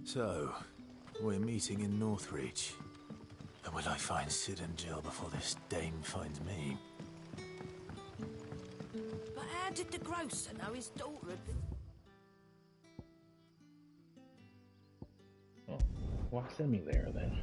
So, we're meeting in Northreach. And will I find Sid and Jill before this dame finds me? But how did the grocer know his daughter had been... Oh, why send me there then?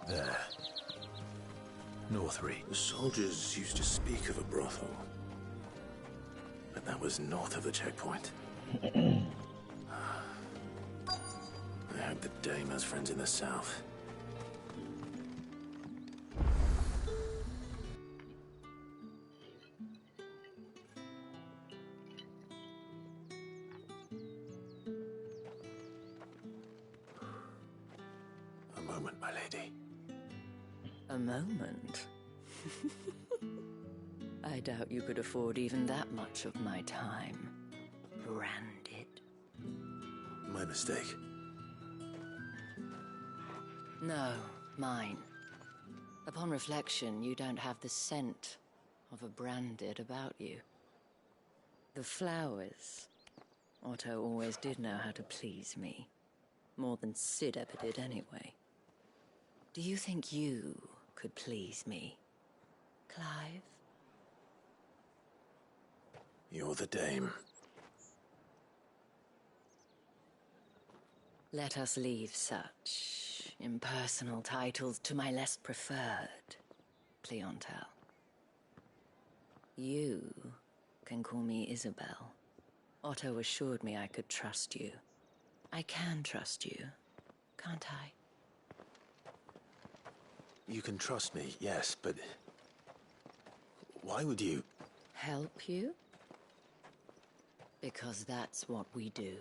There. Northreach. The soldiers used to speak of a brothel. But that was north of the checkpoint. I hope the dame has friends in the south. A moment, my lady. A moment? I doubt you could afford even that much of my time. Branded. My mistake. No, mine. Upon reflection, you don't have the scent of a Branded about you. The flowers. Otto always did know how to please me. More than Sid ever did anyway. Do you think you could please me, Clive? You're the dame. Let us leave such impersonal titles to my less preferred, Cleontel. You can call me Isabel. Otto assured me I could trust you. I can trust you, can't I? You can trust me, yes, but... why would you... Help you? Because that's what we do.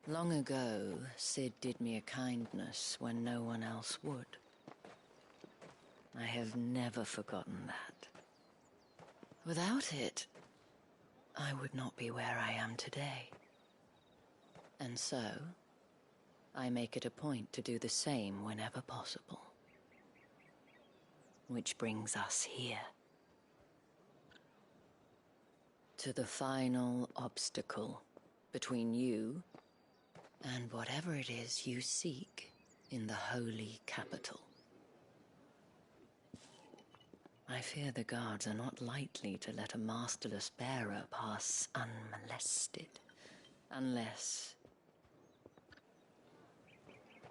Long ago, Sid did me a kindness when no one else would. I have never forgotten that. Without it, I would not be where I am today. And so, I make it a point to do the same whenever possible. Which brings us here. To the final obstacle between you and whatever it is you seek in the holy capital. I fear the guards are not likely to let a masterless bearer pass unmolested. Unless...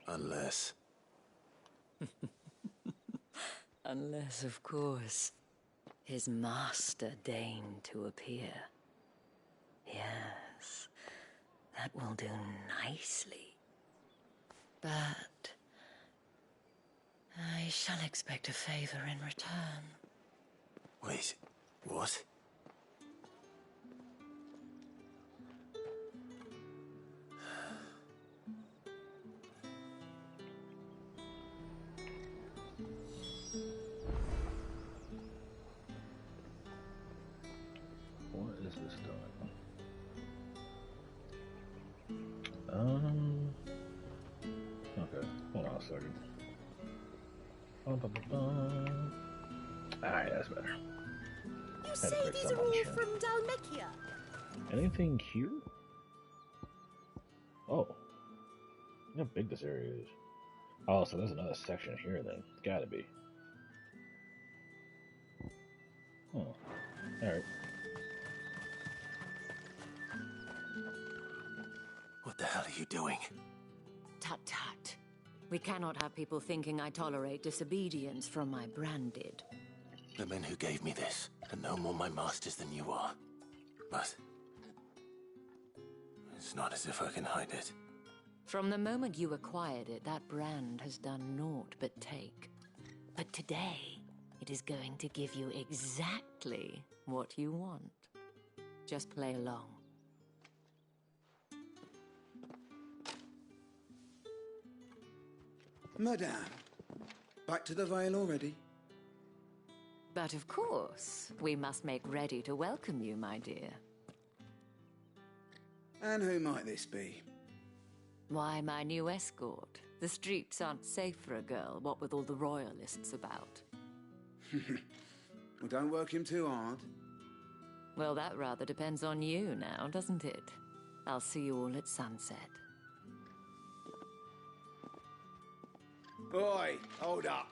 Unless... Unless, of course, his master deigned to appear. Yes, that will do nicely. But I shall expect a favor in return. Wait, what? What is this done? Okay, hold on a second. Alright, that's better. You say these are all from Dalmekia? Anything cute? Oh, Look how big this area is. Oh, so there's another section here then. It's gotta be. Oh. Alright. What the hell are you doing? Tut tut. We cannot have people thinking I tolerate disobedience from my branded. The men who gave me this are no more my masters than you are. But it's not as if I can hide it. From the moment you acquired it, that brand has done naught but take. But today, it is going to give you exactly what you want. Just play along. Madame, back to the Vale already? But of course, we must make ready to welcome you, my dear. And who might this be? Why, my new escort. The streets aren't safe for a girl, what with all the royalists about. Well, don't work him too hard. Well, that rather depends on you now, doesn't it? I'll see you all at sunset. Oi, hold up.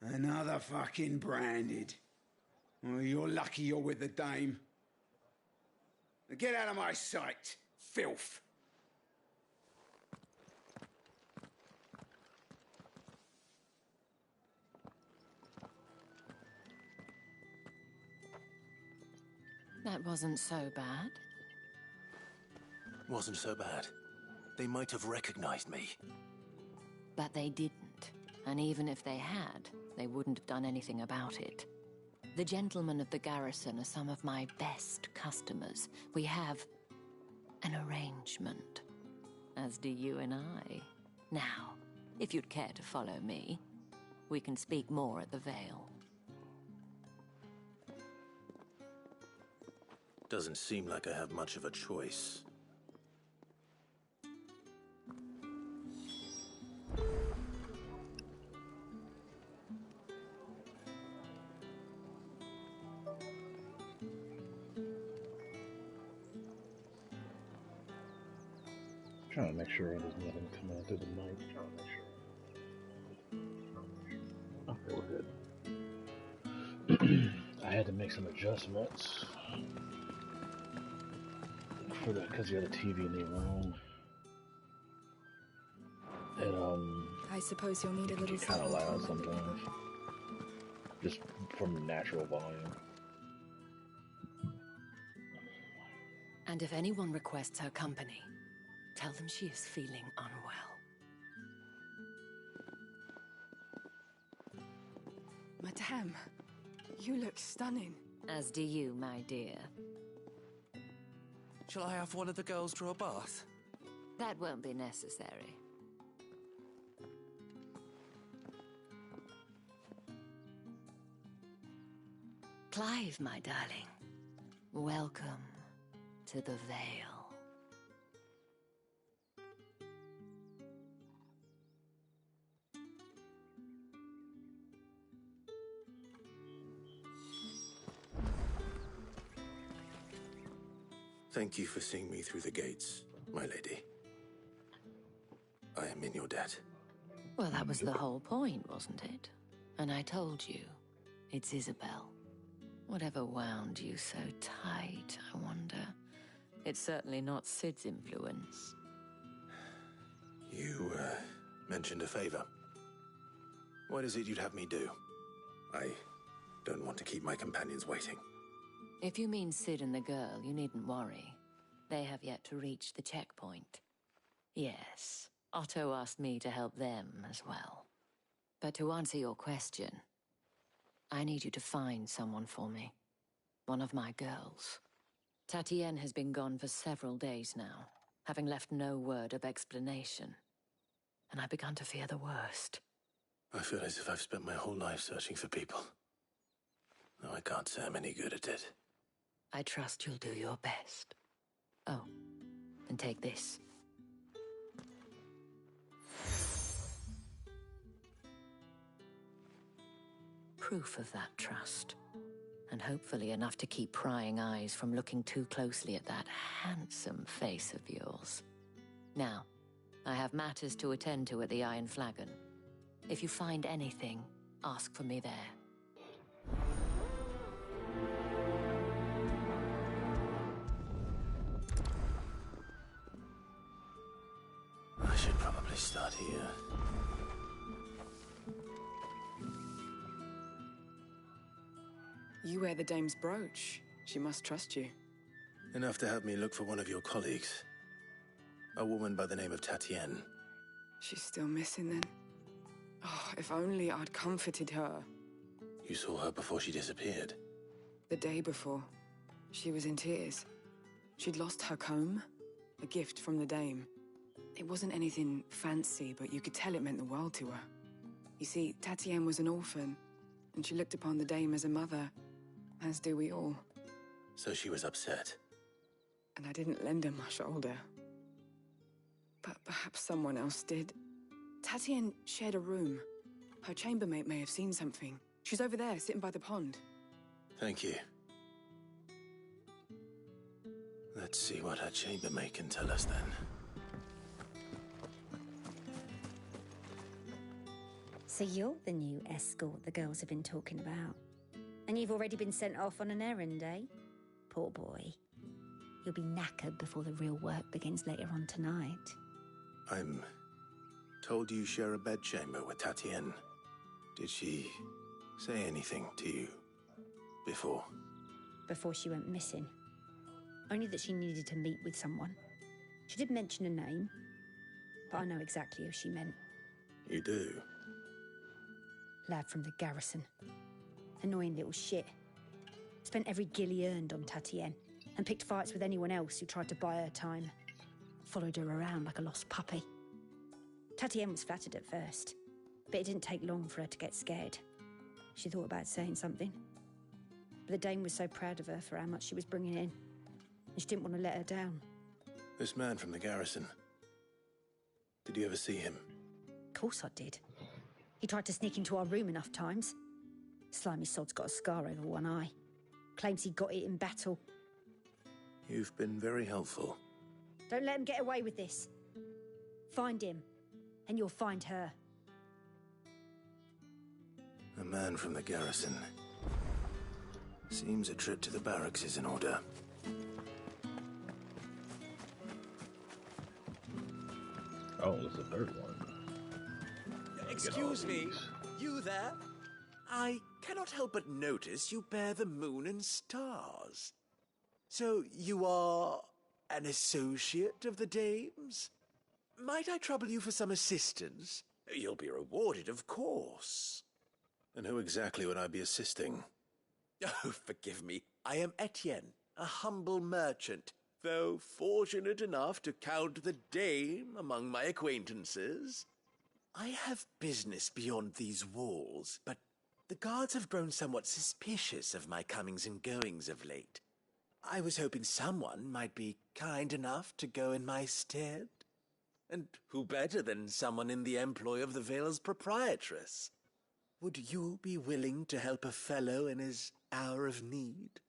Another fucking branded. Well, you're lucky you're with the dame. Now get out of my sight, filth. That wasn't so bad. Wasn't so bad. They might have recognized me. But they didn't. And even if they had, they wouldn't have done anything about it. The gentlemen of the garrison are some of my best customers. We have an arrangement, as do you and I. Now, if you'd care to follow me, we can speak more at the Vale. Doesn't seem like I have much of a choice. Trying to make sure there's nothing coming out through the mic. Trying to make sure. Okay, we're good. I had to make some adjustments for the because you had a TV in the room. And I suppose you'll need a little it's kind of support loud from Monday. sometimes, just from natural volume. And if anyone requests her company, tell them she is feeling unwell. Madame, you look stunning. As do you, my dear. Shall I have one of the girls draw a bath? That won't be necessary. Clive, my darling. Welcome to the Vale. Thank you for seeing me through the gates, my lady. I am in your debt. Well, that was the whole point, wasn't it? And I told you, it's Isabel. Whatever wound you so tight, I wonder. It's certainly not Sid's influence. You, mentioned a favor. What is it you'd have me do? I don't want to keep my companions waiting. If you mean Sid and the girl, you needn't worry. They have yet to reach the checkpoint. Yes, Otto asked me to help them as well. But to answer your question, I need you to find someone for me. One of my girls. Tatienne has been gone for several days now, having left no word of explanation. And I've begun to fear the worst. I feel as if I've spent my whole life searching for people. Though I can't say I'm any good at it. I trust you'll do your best. Oh, and take this. Proof of that trust. and hopefully enough to keep prying eyes from looking too closely at that handsome face of yours. Now, I have matters to attend to at the Iron Flagon. If you find anything, ask for me there. I should probably start here. You wear the dame's brooch. She must trust you. Enough to have me look for one of your colleagues. A woman by the name of Tatienne. She's still missing then. Oh, if only I'd comforted her. You saw her before she disappeared. The day before, she was in tears. She'd lost her comb, a gift from the dame. It wasn't anything fancy, but you could tell it meant the world to her. You see, Tatienne was an orphan, and she looked upon the dame as a mother, as do we all. So she was upset. And I didn't lend her my shoulder. But perhaps someone else did. Tatienne shared a room. Her chambermaid may have seen something. She's over there, sitting by the pond. Thank you. Let's see what her chambermaid can tell us then. So you're the new escort the girls have been talking about. And you've already been sent off on an errand, eh? Poor boy. You'll be knackered before the real work begins later on tonight. I'm told you share a bedchamber with Tatienne. Did she say anything to you before? Before she went missing. Only that she needed to meet with someone. She did mention a name, but I know exactly who she meant. You do? Lad from the garrison. Annoying little shit. Spent every guil he earned on Tatienne, and picked fights with anyone else who tried to buy her time. Followed her around like a lost puppy. Tatienne was flattered at first, but it didn't take long for her to get scared. She thought about saying something, but the dame was so proud of her for how much she was bringing in, and she didn't want to let her down. This man from the garrison. Did you ever see him? Of course I did. He tried to sneak into our room enough times. Slimy sod's got a scar over one eye. Claims he got it in battle. You've been very helpful. Don't let him get away with this. Find him, and you'll find her. A man from the garrison. Seems a trip to the barracks is in order. Oh, there's a third one. Excuse me, you there? I cannot help but notice you bear the moon and stars. So you are an associate of the dame's? Might I trouble you for some assistance? You'll be rewarded, of course. And who exactly would I be assisting? Oh, forgive me. I am Etienne, a humble merchant, though fortunate enough to count the dame among my acquaintances. I have business beyond these walls, but the guards have grown somewhat suspicious of my comings and goings of late. I was hoping someone might be kind enough to go in my stead. And who better than someone in the employ of the Vale's proprietress? Would you be willing to help a fellow in his hour of need?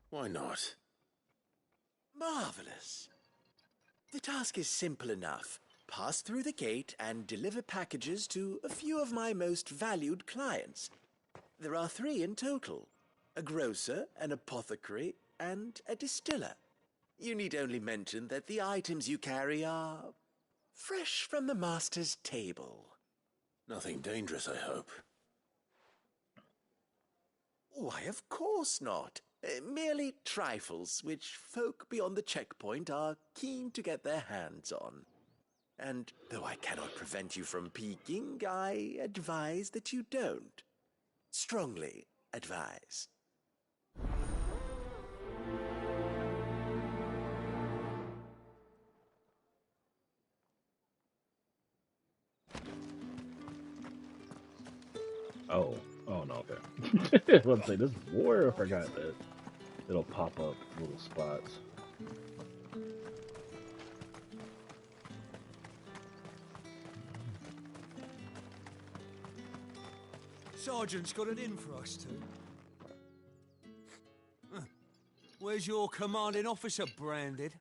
Why not? Marvelous. The task is simple enough. Pass through the gate and deliver packages to a few of my most valued clients. There are 3 in total. A grocer, an apothecary, and a distiller. You need only mention that the items you carry are fresh from the master's table. Nothing dangerous, I hope. Why, of course not. Merely trifles which folk beyond the checkpoint are keen to get their hands on. And though I cannot prevent you from peeking, I advise that you don't. Strongly advise. Oh no, okay. I was about to say, this warrior forgot that it'll pop up little spots. Sergeant's got it in for us two. Where's your commanding officer, Branded?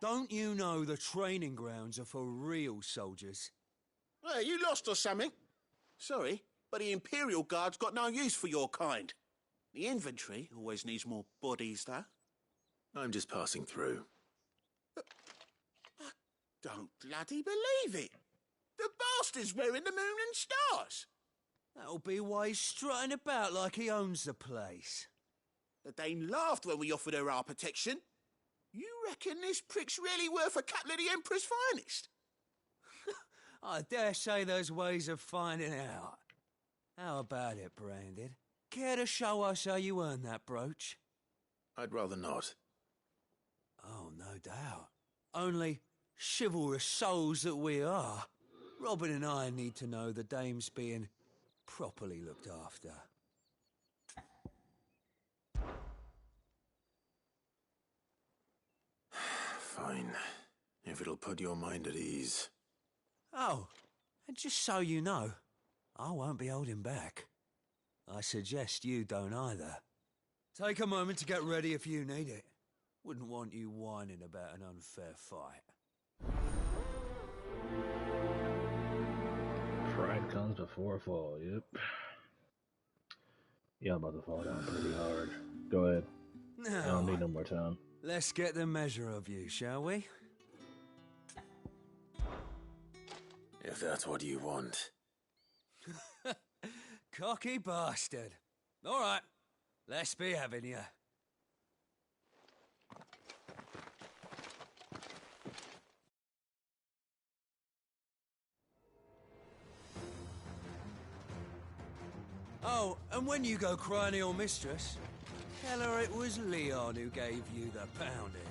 Don't you know the training grounds are for real soldiers? Hey, you lost or something? Sorry, but the Imperial Guard's got no use for your kind. The infantry always needs more bodies, though. I'm just passing through. I don't bloody believe it. The bastard's wearing the moon and stars. That'll be why he's strutting about like he owns the place. The Dane laughed when we offered her our protection. You reckon this prick's really worth a couple of the Emperor's finest? I dare say there's ways of finding out. How about it, Branded? Care to show us how you earned that brooch? I'd rather not. Oh, no doubt. Only chivalrous souls that we are, Robin and I need to know the dame's being properly looked after. Fine. If it'll put your mind at ease. Oh, and just so you know, I won't be holding back. I suggest you don't either. Take a moment to get ready if you need it. Wouldn't want you whining about an unfair fight. Pride comes before a fall, yep. Yeah, I'm about to fall down pretty hard. Go ahead. Now, I don't need no more time. Let's get the measure of you, shall we? If that's what you want. Cocky bastard. All right, let's be having you. Oh, and when you go crying to your mistress, tell her it was Leon who gave you the pounding.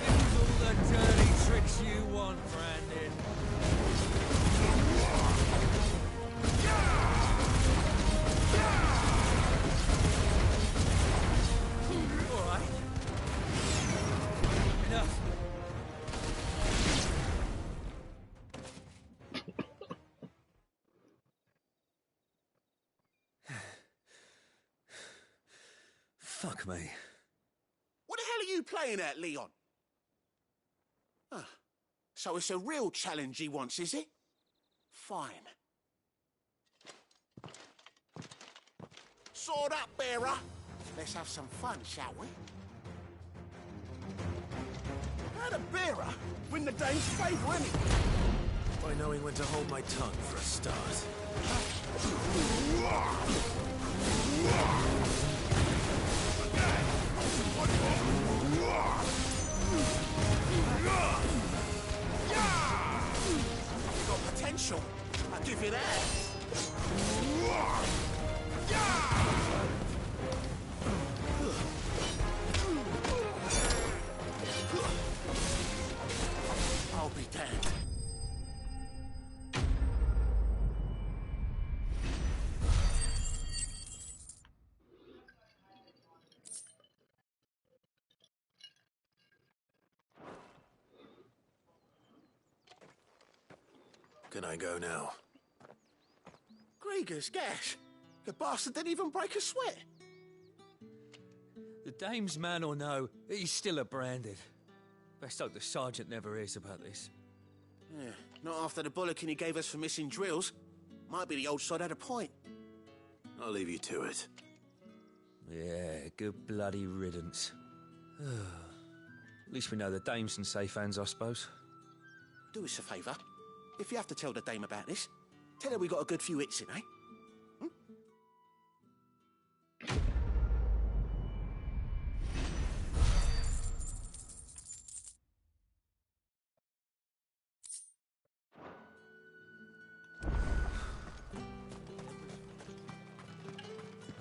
It was all the dirty tricks you want, Brandon. All right. Enough. Fuck me. What the hell are you playing at, Leon? Ah, so it's a real challenge he wants, is it? Fine. Sword up, bearer. Let's have some fun, shall we? How the bearer win the Dane's favour, innit? By knowing when to hold my tongue for a start. You got potential. I'll give you that. I'll be damned. Can I go now? Grieger's gas. The bastard didn't even break a sweat. The dame's man or no, he's still a Branded. Best hope the sergeant never hears about this. Yeah, not after the bollocking he gave us for missing drills. Might be the old sod had a point. I'll leave you to it. Yeah, good bloody riddance. At least we know the dame's in safe hands, I suppose. Do us a favour. If you have to tell the dame about this, tell her we got a good few hits in, eh?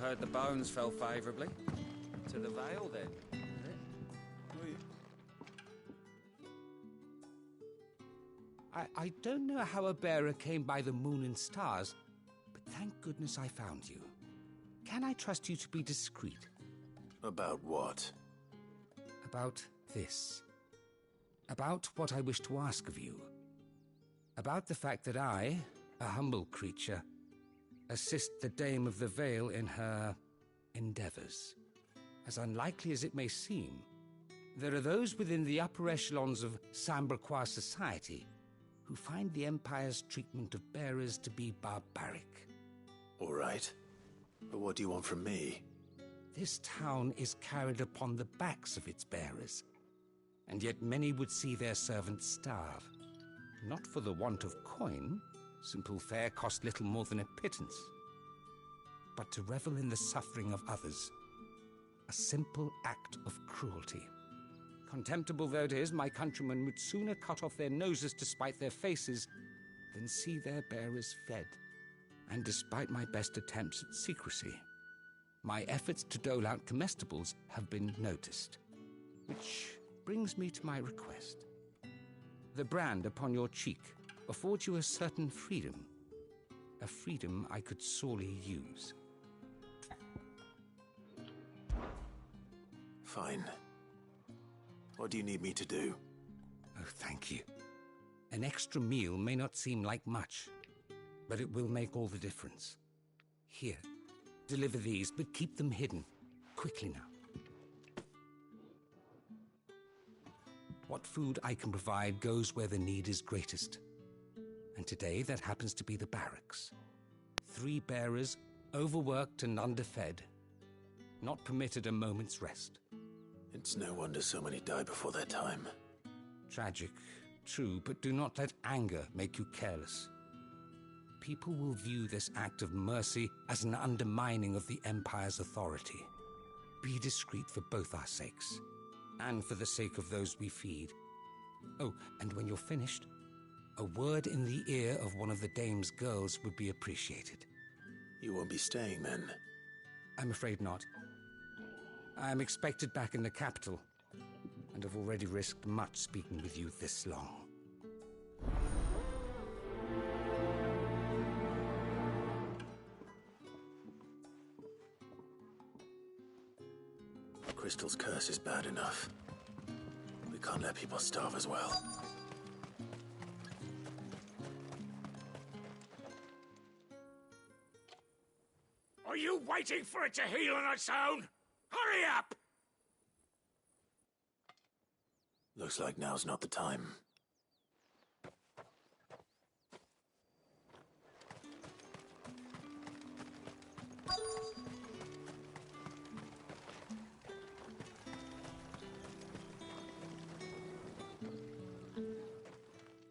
Heard the bones fell favourably. To the Vale, then. I don't know how a bearer came by the moon and stars, but thank goodness I found you. Can I trust you to be discreet? About what? About this. About what I wish to ask of you. About the fact that I, a humble creature, assist the Dame of the Vale in her endeavors. As unlikely as it may seem, there are those within the upper echelons of Samberquois society who find the Empire's treatment of bearers to be barbaric. All right. But what do you want from me? This town is carried upon the backs of its bearers, and yet many would see their servants starve. Not for the want of coin, simple fare cost little more than a pittance, but to revel in the suffering of others, a simple act of cruelty. Contemptible though it is, my countrymen would sooner cut off their noses to spite their faces than see their bearers fed. And despite my best attempts at secrecy, my efforts to dole out comestibles have been noticed. Which brings me to my request. The brand upon your cheek affords you a certain freedom. A freedom I could sorely use. Fine. What do you need me to do? Oh, thank you. An extra meal may not seem like much, but it will make all the difference. Here, deliver these, but keep them hidden. Quickly now. What food I can provide goes where the need is greatest. And today, that happens to be the barracks. 3 bearers, overworked and underfed, not permitted a moment's rest. It's no wonder so many die before their time. Tragic, true, but do not let anger make you careless. People will view this act of mercy as an undermining of the Empire's authority. Be discreet for both our sakes, and for the sake of those we feed. Oh, and when you're finished, a word in the ear of one of the Dame's girls would be appreciated. You won't be staying then? I'm afraid not. I am expected back in the capital, and have already risked much speaking with you this long. Crystal's curse is bad enough. We can't let people starve as well. Are you waiting for it to heal on its own? Hurry up! Looks like now's not the time.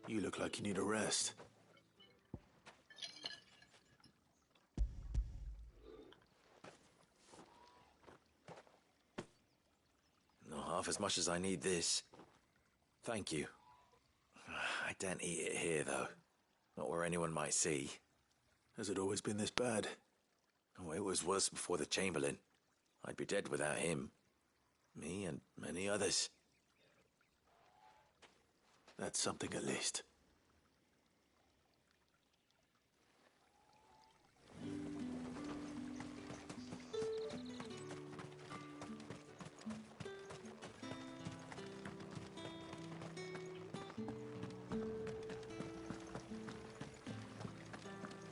You look like you need a rest. Not half as much as I need this. Thank you. I daren't eat it here, though. Not where anyone might see. Has it always been this bad? Oh, it was worse before the Chamberlain. I'd be dead without him. Me and many others. That's something at least.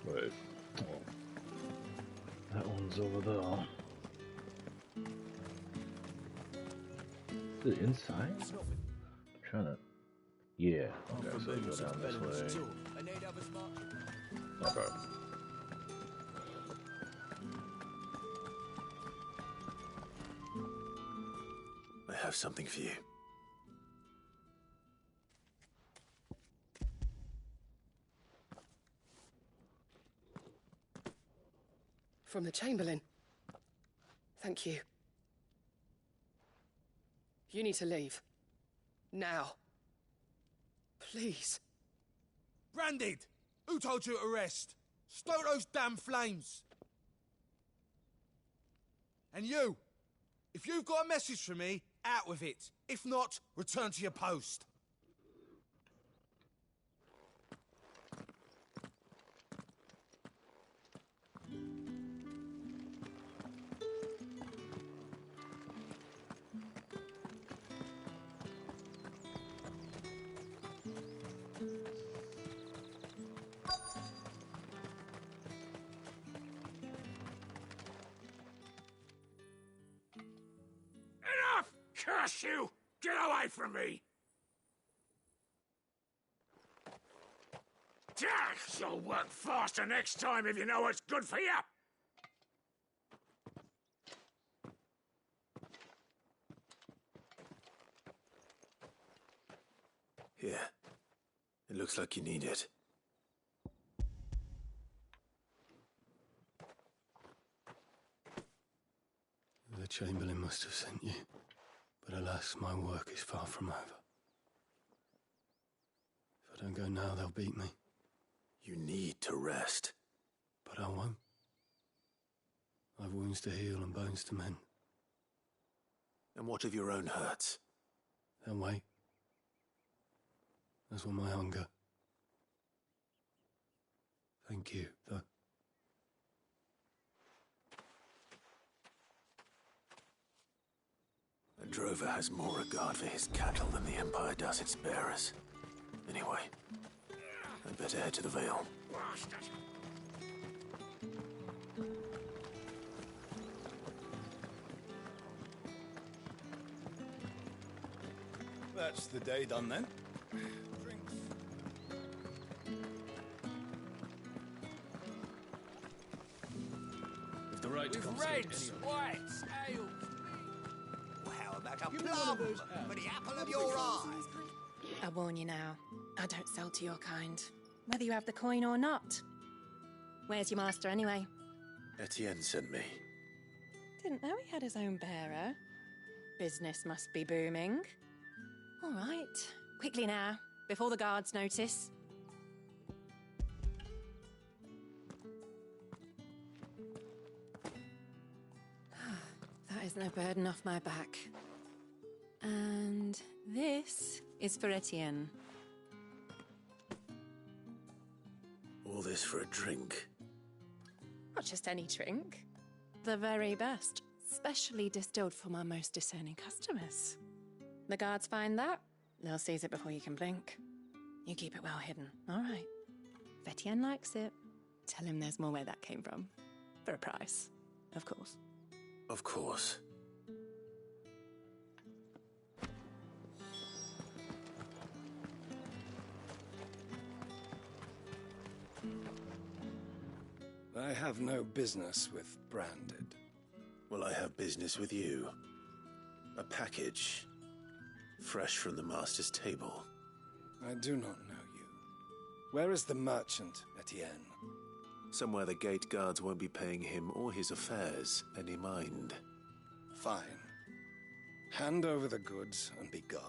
Wait. Oh. That one's over there. Is it inside? I'm trying to... Yeah. Okay, so you go down this way. Okay. I have something for you. From the Chamberlain. Thank you. You need to leave. Now. Please. Branded! Who told you to rest? Stoke those damn flames! And you! If you've got a message for me, out with it. If not, return to your post. Curse you! Get away from me! You'll work faster next time if you know what's good for you! Here. It looks like you need it. The Chamberlain must have sent you, but alas, my work is far from over. If I don't go now, they'll beat me. You need to rest. But I won't. I've wounds to heal and bones to mend. And what of your own hurts? They'll wait. As will my hunger. Thank you, though. A drover has more regard for his cattle than the Empire does its bearers. Anyway, I'd better head to the Vale. That's the day done then. If the right to With confiscate reds, any- whites, ale. How about a plum for the apple of your eye? I warn you now, I don't sell to your kind, whether you have the coin or not. Where's your master anyway? Etienne sent me. Didn't know he had his own bearer. Business must be booming. All right, quickly now, before the guards notice. That is no burden off my back. And this is for Etienne. All this for a drink. Not just any drink. The very best, specially distilled for my most discerning customers. The guards find that, they'll seize it before you can blink. You keep it well hidden, all right? If Etienne likes it, tell him there's more where that came from. For a price, of course. Of course. I have no business with Branded. Well, I have business with you. A package. Fresh from the Master's table. I do not know you. Where is the merchant, Etienne? Somewhere the gate guards won't be paying him or his affairs any mind. Fine. Hand over the goods and be gone.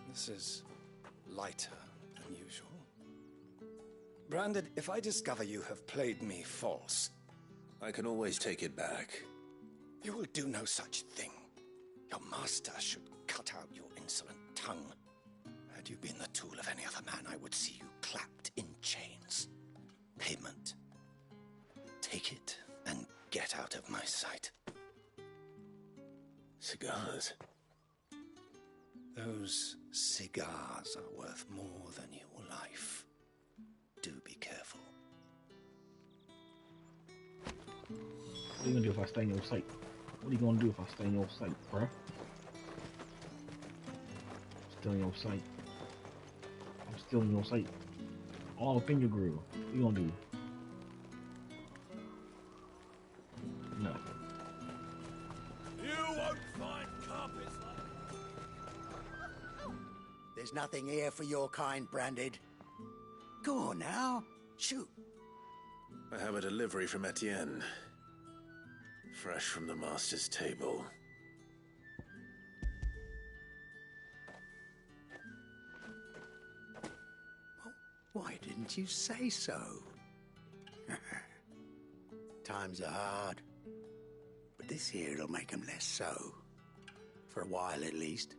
This is lighter than usual. Branded, if I discover you have played me false... I can always take it back. You will do no such thing. Your master should cut out your insolent tongue. Had you been the tool of any other man, I would see you clapped in chains. Payment. Take it and get out of my sight. Cigars. Those cigars are worth more than your life. Do be careful. What are you gonna do if I stay in your sight? What are you gonna do if I stay in your sight, bruh? Still in your sight. I'm still in your sight. All up in your grill. What you gonna do? No. You won't find carpets like... There's nothing here for your kind, Branded. Go on now, shoot. I have a delivery from Etienne. Fresh from the Master's table. Why didn't you say so? Times are hard. But this here'll make 'em less so. For a while, at least.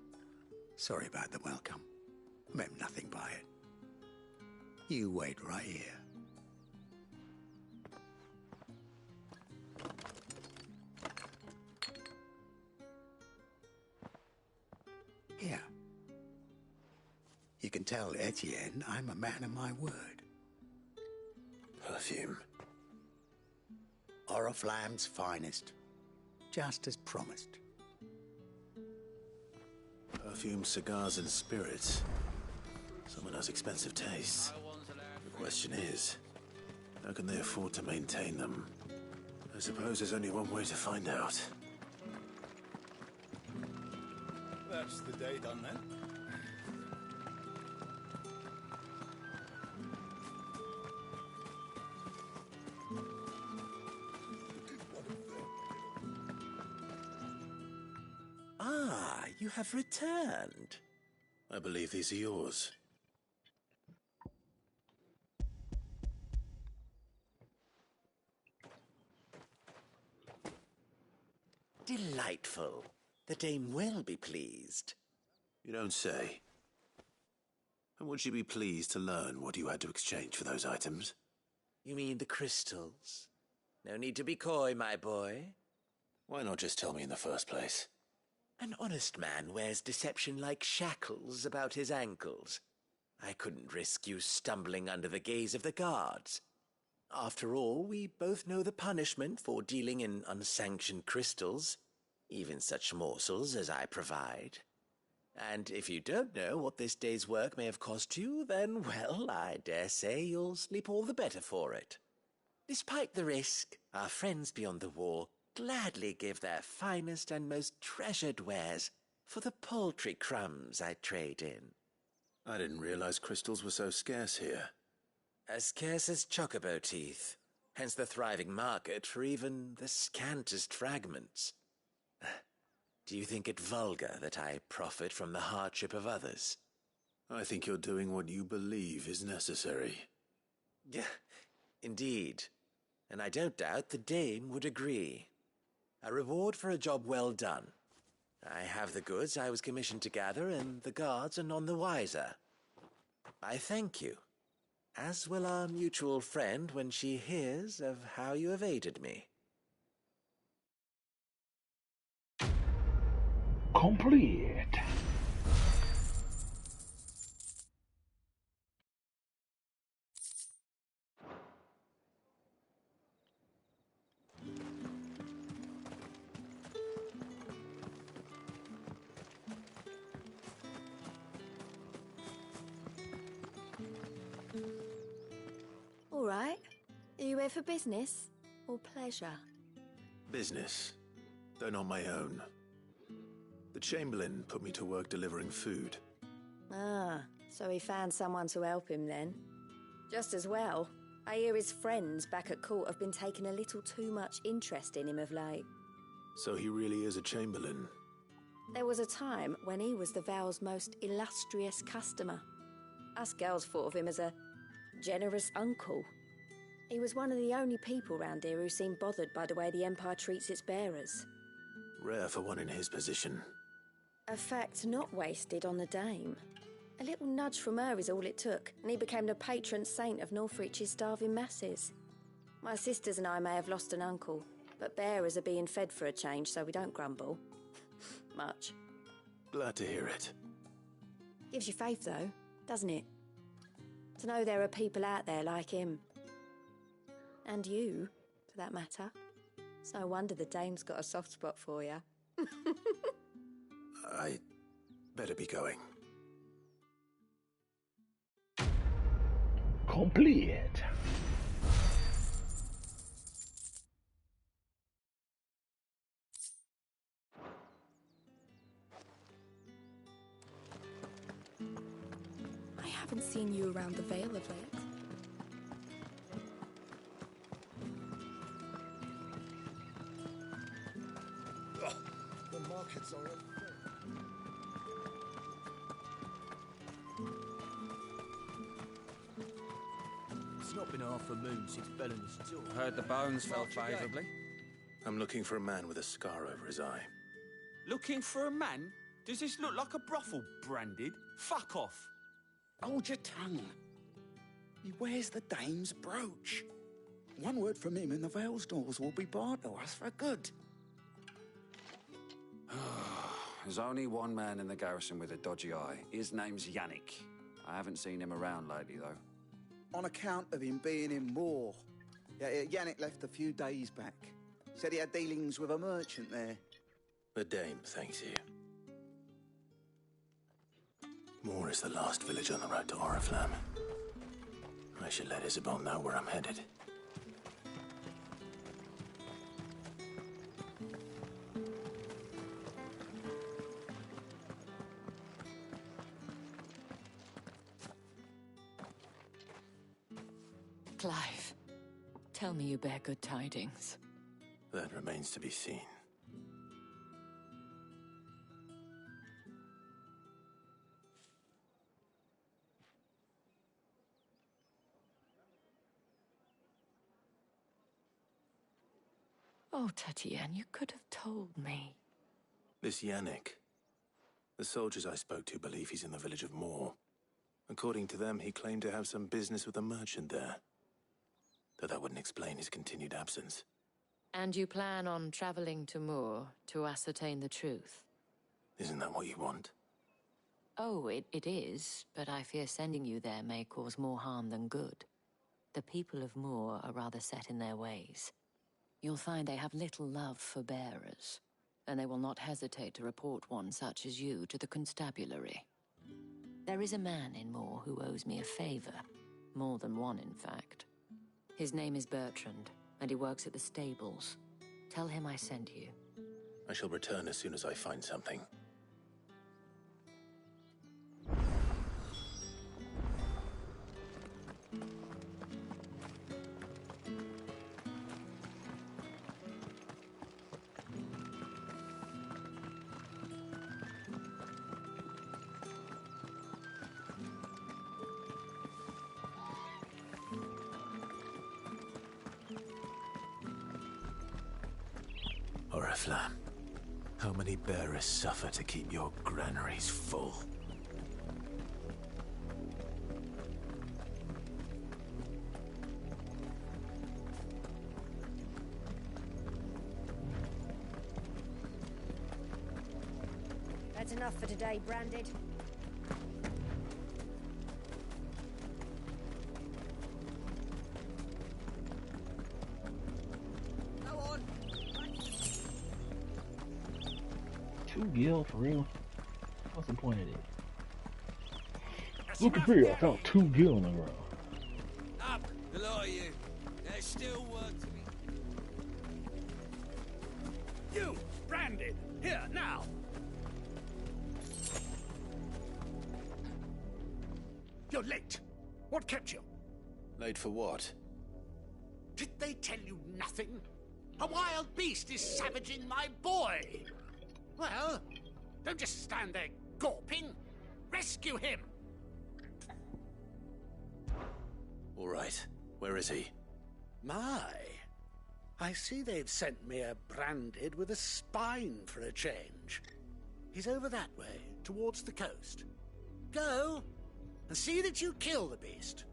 Sorry about the welcome. Meant nothing by it. You wait right here. Here. You can tell Etienne I'm a man of my word. Perfume. Oriflamme's finest. Just as promised. Perfumed cigars and spirits. Someone has expensive tastes. The question is, how can they afford to maintain them? I suppose there's only one way to find out. That's the day done then. Ah, you have returned. I believe these are yours. Delightful. The dame will be pleased. You don't say. And would she be pleased to learn what you had to exchange for those items? You mean the crystals? No need to be coy, my boy. Why not just tell me in the first place? An honest man wears deception like shackles about his ankles. I couldn't risk you stumbling under the gaze of the guards. After all, we both know the punishment for dealing in unsanctioned crystals, even such morsels as I provide. And if you don't know what this day's work may have cost you, then, well, I dare say you'll sleep all the better for it. Despite the risk, our friends beyond the wall gladly give their finest and most treasured wares for the paltry crumbs I trade in. I didn't realize crystals were so scarce here. As scarce as chocobo teeth, hence the thriving market for even the scantest fragments. Do you think it vulgar that I profit from the hardship of others? I think you're doing what you believe is necessary. Yeah, indeed. And I don't doubt the dame would agree. A reward for a job well done. I have the goods I was commissioned to gather, and the guards are none the wiser. I thank you, as will our mutual friend when she hears of how you have aided me. Complete. All right. Are you here for business or pleasure? Business, though not my own. The Chamberlain put me to work delivering food. Ah, so he found someone to help him then. Just as well. I hear his friends back at court have been taking a little too much interest in him of late. So he really is a Chamberlain. There was a time when he was the Vale's most illustrious customer. Us girls thought of him as a generous uncle. He was one of the only people round here who seemed bothered by the way the Empire treats its bearers. Rare for one in his position. A fact not wasted on the dame. A little nudge from her is all it took, and he became the patron saint of Northreach's starving masses. My sisters and I may have lost an uncle, but bearers are being fed for a change, so we don't grumble. Much. Glad to hear it. Gives you faith, though, doesn't it? To know there are people out there like him. And you, for that matter. It's no wonder the dame's got a soft spot for you. I better be going. Complete. I haven't seen you around the Vale of late. The markets are at It's not been half a moon since Belen's tour. Heard the bones fell favourably. I'm looking for a man with a scar over his eye. Looking for a man? Does this look like a brothel, Branded? Fuck off. Hold your tongue. He wears the dame's brooch. One word from him and the Vale's doors will be barred to us for good. There's only one man in the garrison with a dodgy eye. His name's Yannick. I haven't seen him around lately, though. On account of him being in war. Yeah, Yannick left a few days back. Said he had dealings with a merchant there. The Dame thanks you. Moor is the last village on the road to Oriflamme. I should let Isabel know where I'm headed. Clive, tell me you bear good tidings. That remains to be seen. Oh, Tatienne, you could have told me. This Yannick. The soldiers I spoke to believe he's in the village of Moor. According to them, he claimed to have some business with a merchant there. Though that wouldn't explain his continued absence. And you plan on traveling to Moor to ascertain the truth? Isn't that what you want? Oh, it is, but I fear sending you there may cause more harm than good. The people of Moor are rather set in their ways. You'll find they have little love for bearers, and they will not hesitate to report one such as you to the constabulary. There is a man in Moor who owes me a favor. More than one, in fact. His name is Bertrand, and he works at the stables. Tell him I sent you. I shall return as soon as I find something. Oriflamme, how many bearers suffer to keep your granaries full? That's enough for today, Branded. Two gil for real? What's the point of it? Look at me, I found 2 gil on the ground. Up, the lot of you. There's still work to be. You, Branded, here now. You're late. What kept you? Late for what? Did they tell you nothing? A wild beast is savaging my boy. Well, don't just stand there gawping. Rescue him. All right. Where is he? My. I see they've sent me a Branded with a spine for a change. He's over that way, towards the coast. Go, and see that you kill the beast.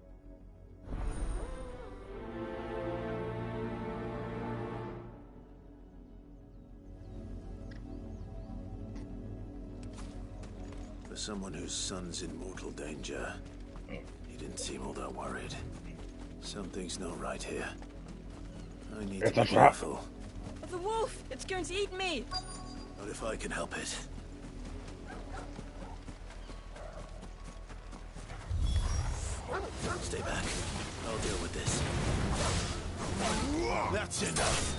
For someone whose son's in mortal danger, he didn't seem all that worried. Something's not right here. I need to be careful. The wolf! It's going to eat me! Not if I can help it. Stay back. I'll deal with this. That's enough.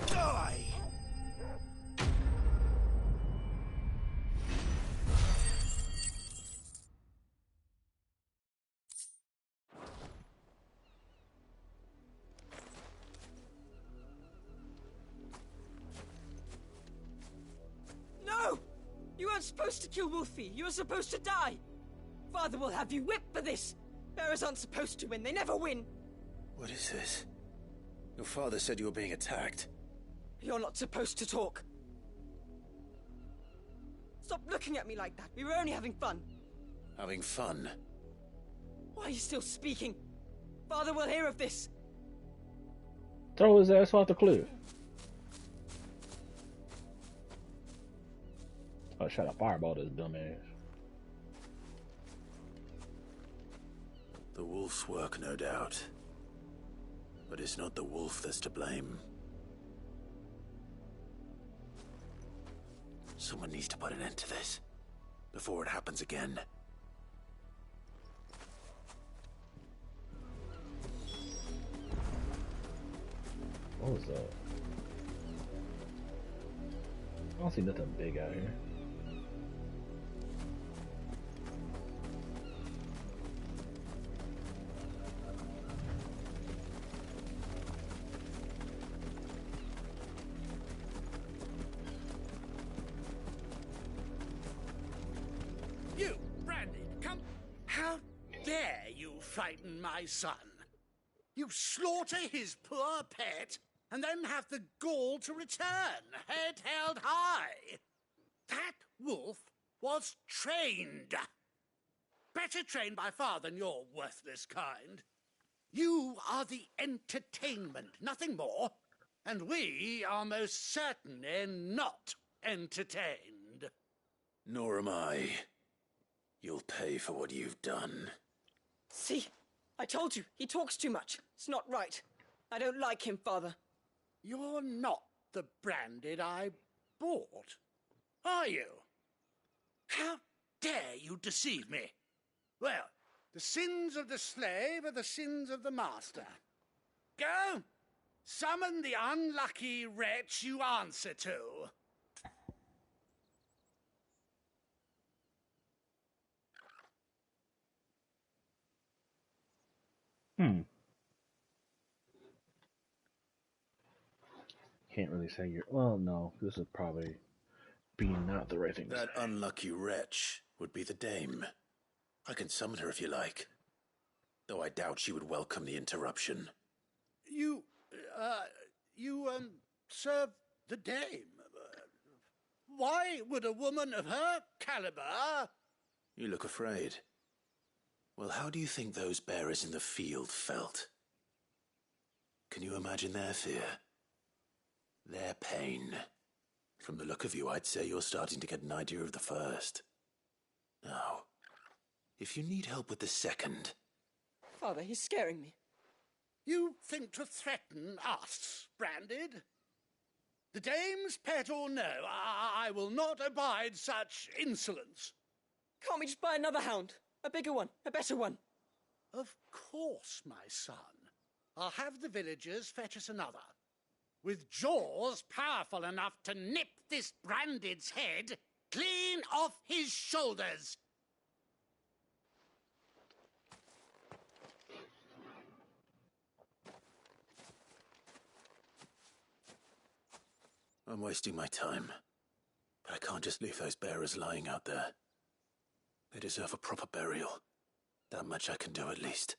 Die! No! You weren't supposed to kill Wolfie. You were supposed to die. Father will have you whipped for this. Bearers aren't supposed to win. They never win. What is this? Your father said you were being attacked. You're not supposed to talk. Stop looking at me like that. We were only having fun. Having fun? Why are you still speaking? Father will hear of this. Throw his ass off the cliff. I shot a fireball to his dumb ass. The wolf's work, no doubt. But it's not the wolf that's to blame. Someone needs to put an end to this, before it happens again. What was that? I don't see nothing big out here. You, Brandy, come. How dare you frighten my son? You slaughter his poor pet and then have the gall to return, head held high. That wolf was trained. Better trained by far than your worthless kind. You are the entertainment, nothing more. And we are most certainly not entertained. Nor am I. You'll pay for what you've done. See? I told you, he talks too much. It's not right. I don't like him, Father. You're not the Branded I bought, are you? How dare you deceive me? Well, the sins of the slave are the sins of the master. Go! Summon the unlucky wretch you answer to. Can't really say you're. Well, no, this is probably being not the right thing to say. That unlucky wretch would be the dame. I can summon her if you like. Though I doubt she would welcome the interruption. You serve the dame. Why would a woman of her caliber... You look afraid. Well, how do you think those bearers in the field felt? Can you imagine their fear? Their pain? From the look of you, I'd say you're starting to get an idea of the first. Now, if you need help with the second... Father, he's scaring me. You think to threaten us, Branded? The dame's pet or no, I will not abide such insolence. Can't we just buy another hound? A bigger one, a better one. Of course, my son. I'll have the villagers fetch us another. With jaws powerful enough to nip this Branded's head clean off his shoulders. I'm wasting my time. But I can't just leave those bearers lying out there. They deserve a proper burial. That much I can do at least.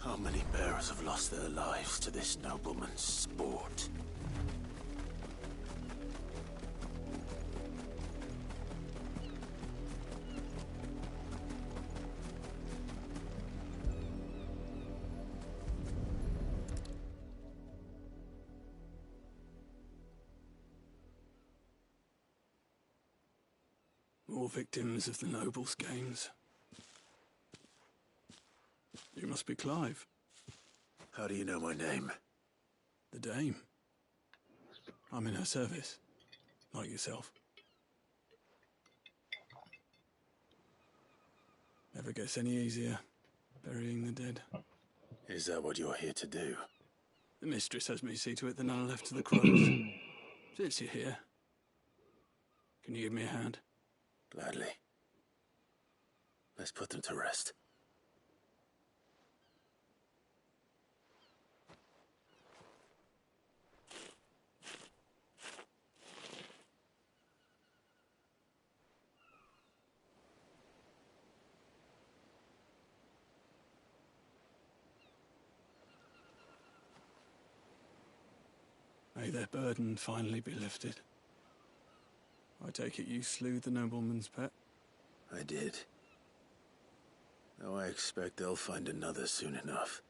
How many bearers have lost their lives to this nobleman's sport? More victims of the nobles' games. You must be Clive. How do you know my name? The Dame. I'm in her service, like yourself. Never gets any easier, burying the dead. Is that what you're here to do? The mistress has me see to it that none are left to the crows. Since you're here, can you give me a hand? Gladly. Let's put them to rest. May their burden finally be lifted. I take it you slew the nobleman's pet? I did. Now I expect they'll find another soon enough.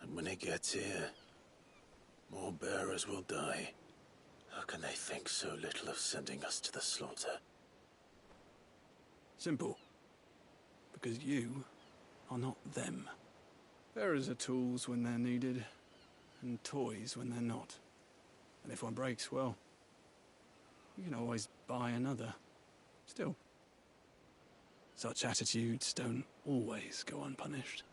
And when it gets here, more bearers will die. How can they think so little of sending us to the slaughter? Simple. Because you are not them. Bearers are tools when they're needed, and toys when they're not. And if one breaks, well, you can always buy another. Still, such attitudes don't always go unpunished.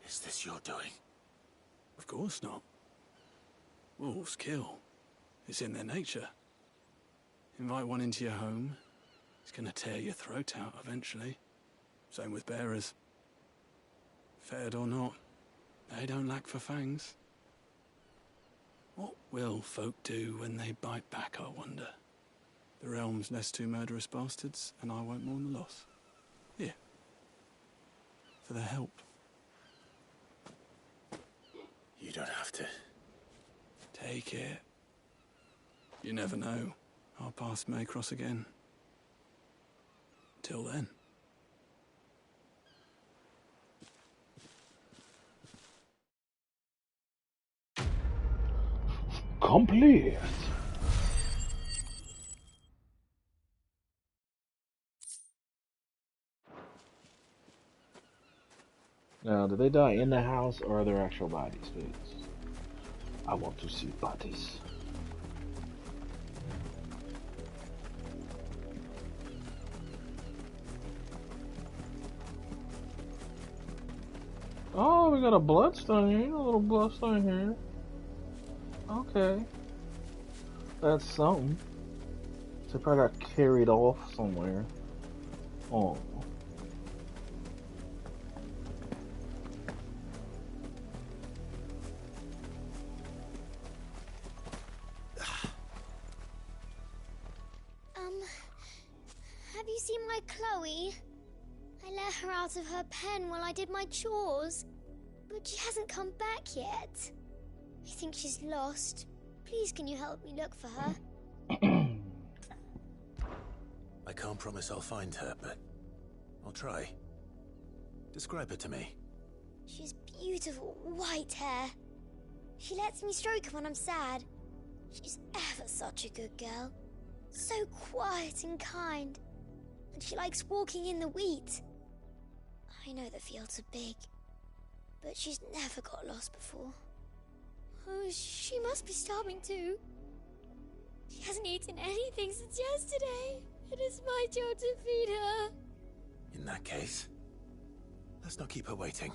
Is this your doing? Of course not. Wolves kill. It's in their nature. Invite one into your home, it's gonna tear your throat out eventually. Same with bearers. Fed or not, they don't lack for fangs. What will folk do when they bite back, I wonder? The realm's less two murderous bastards, and I won't mourn the loss. Here. For their help. You don't have to. Take it. You never know. Our paths may cross again. Till then. Complete. Now, do they die in the house or are there actual bodies? Please? I want to see bodies. Oh, we got a bloodstain here, a little bloodstain here. Okay. That's something. So it probably got carried off somewhere. Oh. Have you seen my Chloe? I let her out of her pen while I did my chores, but she hasn't come back yet. I think she's lost. Please, can you help me look for her? I can't promise I'll find her, but I'll try. Describe her to me. She's beautiful white hair. She lets me stroke her when I'm sad. She's ever such a good girl. So quiet and kind. And she likes walking in the wheat. I know the fields are big, but she's never got lost before. Oh, she must be starving too. She hasn't eaten anything since yesterday. It is my job to feed her. In that case, let's not keep her waiting.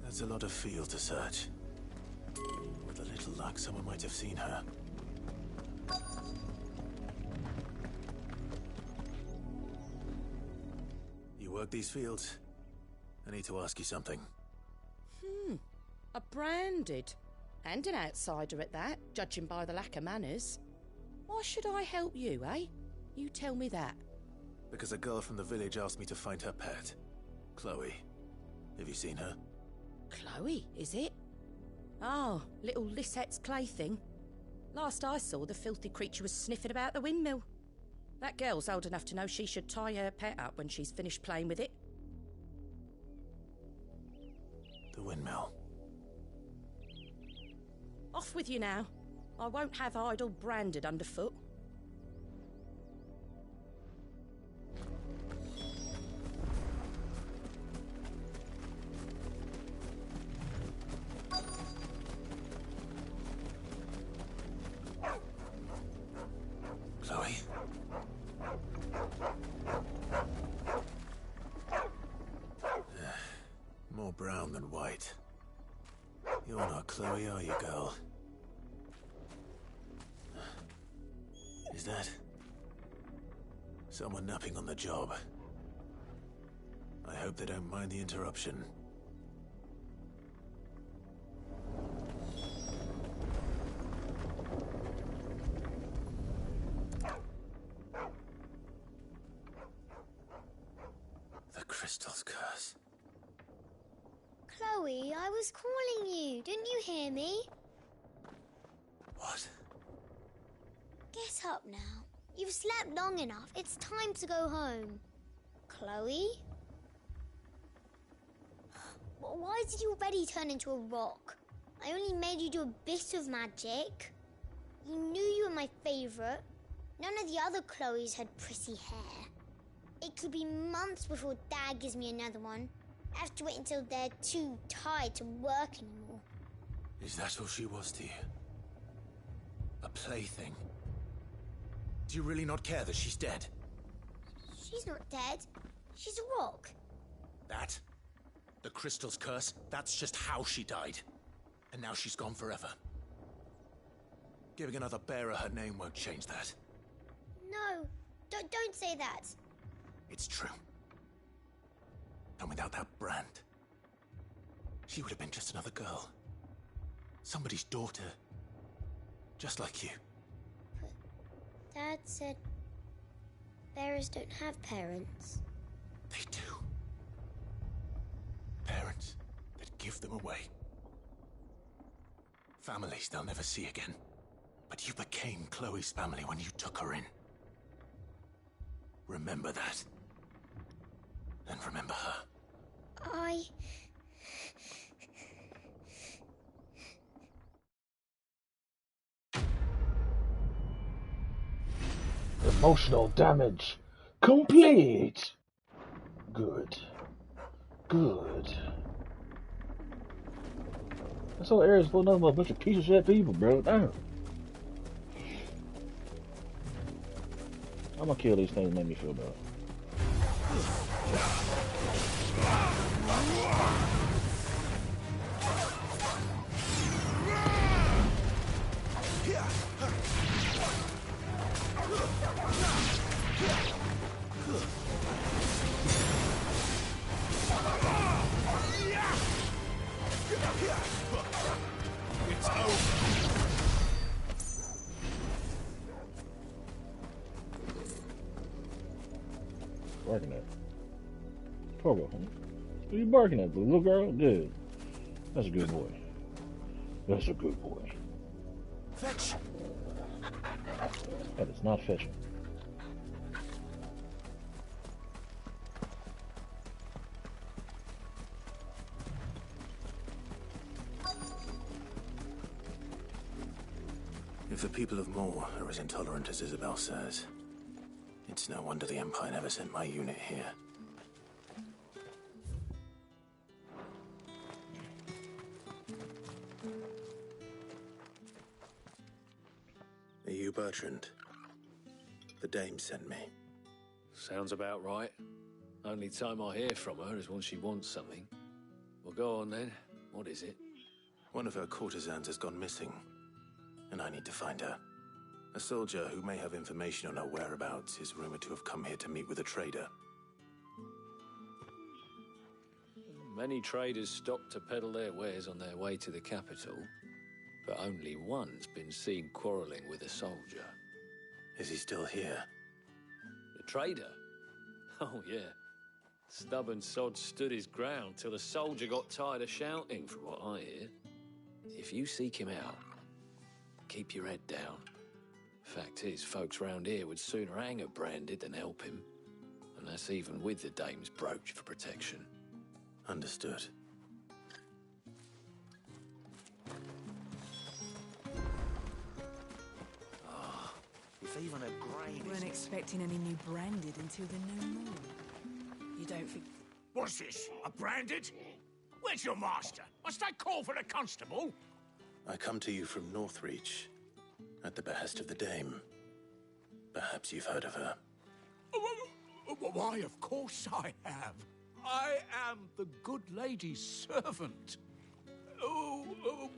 That's a lot of field to search. With a little luck, someone might have seen her. You work these fields? I need to ask you something. A branded. And an outsider at that, judging by the lack of manners. Why should I help you, eh? You tell me that. Because a girl from the village asked me to find her pet. Chloe. Have you seen her? Chloe, is it? Oh, little Lisette's plaything. Last I saw, the filthy creature was sniffing about the windmill. That girl's old enough to know she should tie her pet up when she's finished playing with it. The windmill. Off with you now. I won't have idle branded underfoot. Chloe? More brown than white. You're not Chloe, are you, girl? Is that someone napping on the job? I hope they don't mind the interruption. The crystal's curse. Chloe, I was calling you. Didn't you hear me? What? Get up now. You've slept long enough. It's time to go home. Chloe? Why did you already turn into a rock? I only made you do a bit of magic. You knew you were my favourite. None of the other Chloes had pretty hair. It could be months before Dad gives me another one. I have to wait until they're too tired to work anymore. Is that all she was to you? A plaything? Do you really not care that she's dead? She's not dead. She's a rock. That? The crystal's curse? That's just how she died. And now she's gone forever. Giving another bearer her name won't change that. No, don't say that. It's true. And without that brand, she would have been just another girl. Somebody's daughter. Just like you. But Dad said bearers don't have parents. They do. Parents that give them away. Families they'll never see again. But you became Chloe's family when you took her in. Remember that. And remember her. Emotional damage complete. Good. Good. This whole area's full of a bunch of piece of shit people, bro. Damn. I'm gonna kill these things that make me feel bad. It's over. Barking at? Pogo, huh? What are you barking at, the little girl? Good. That's a good boy. That's a good boy. Fetch! That is not fetching. If the people of Moor are as intolerant as Isabel says, it's no wonder the Empire never sent my unit here. Are you Bertrand? The Dame sent me. Sounds about right. Only time I hear from her is when she wants something. Well, go on then. What is it? One of her courtesans has gone missing, and I need to find her. A soldier who may have information on her whereabouts is rumored to have come here to meet with a trader. Many traders stop to peddle their wares on their way to the capital, but only one's been seen quarrelling with a soldier. Is he still here? The trader? Oh, yeah. Stubborn sod stood his ground till the soldier got tired of shouting, from what I hear. If you seek him out, keep your head down. Fact is, folks round here would sooner hang a branded than help him. And that's even with the Dame's brooch for protection. Understood. If even a grain Weren't expecting any new branded until the new moon. You don't think... What's this? A branded? Where's your master? Must I call for the constable? I come to you from Northreach, at the behest of the Dame. Perhaps you've heard of her. Why, of course I have. I am the good lady's servant.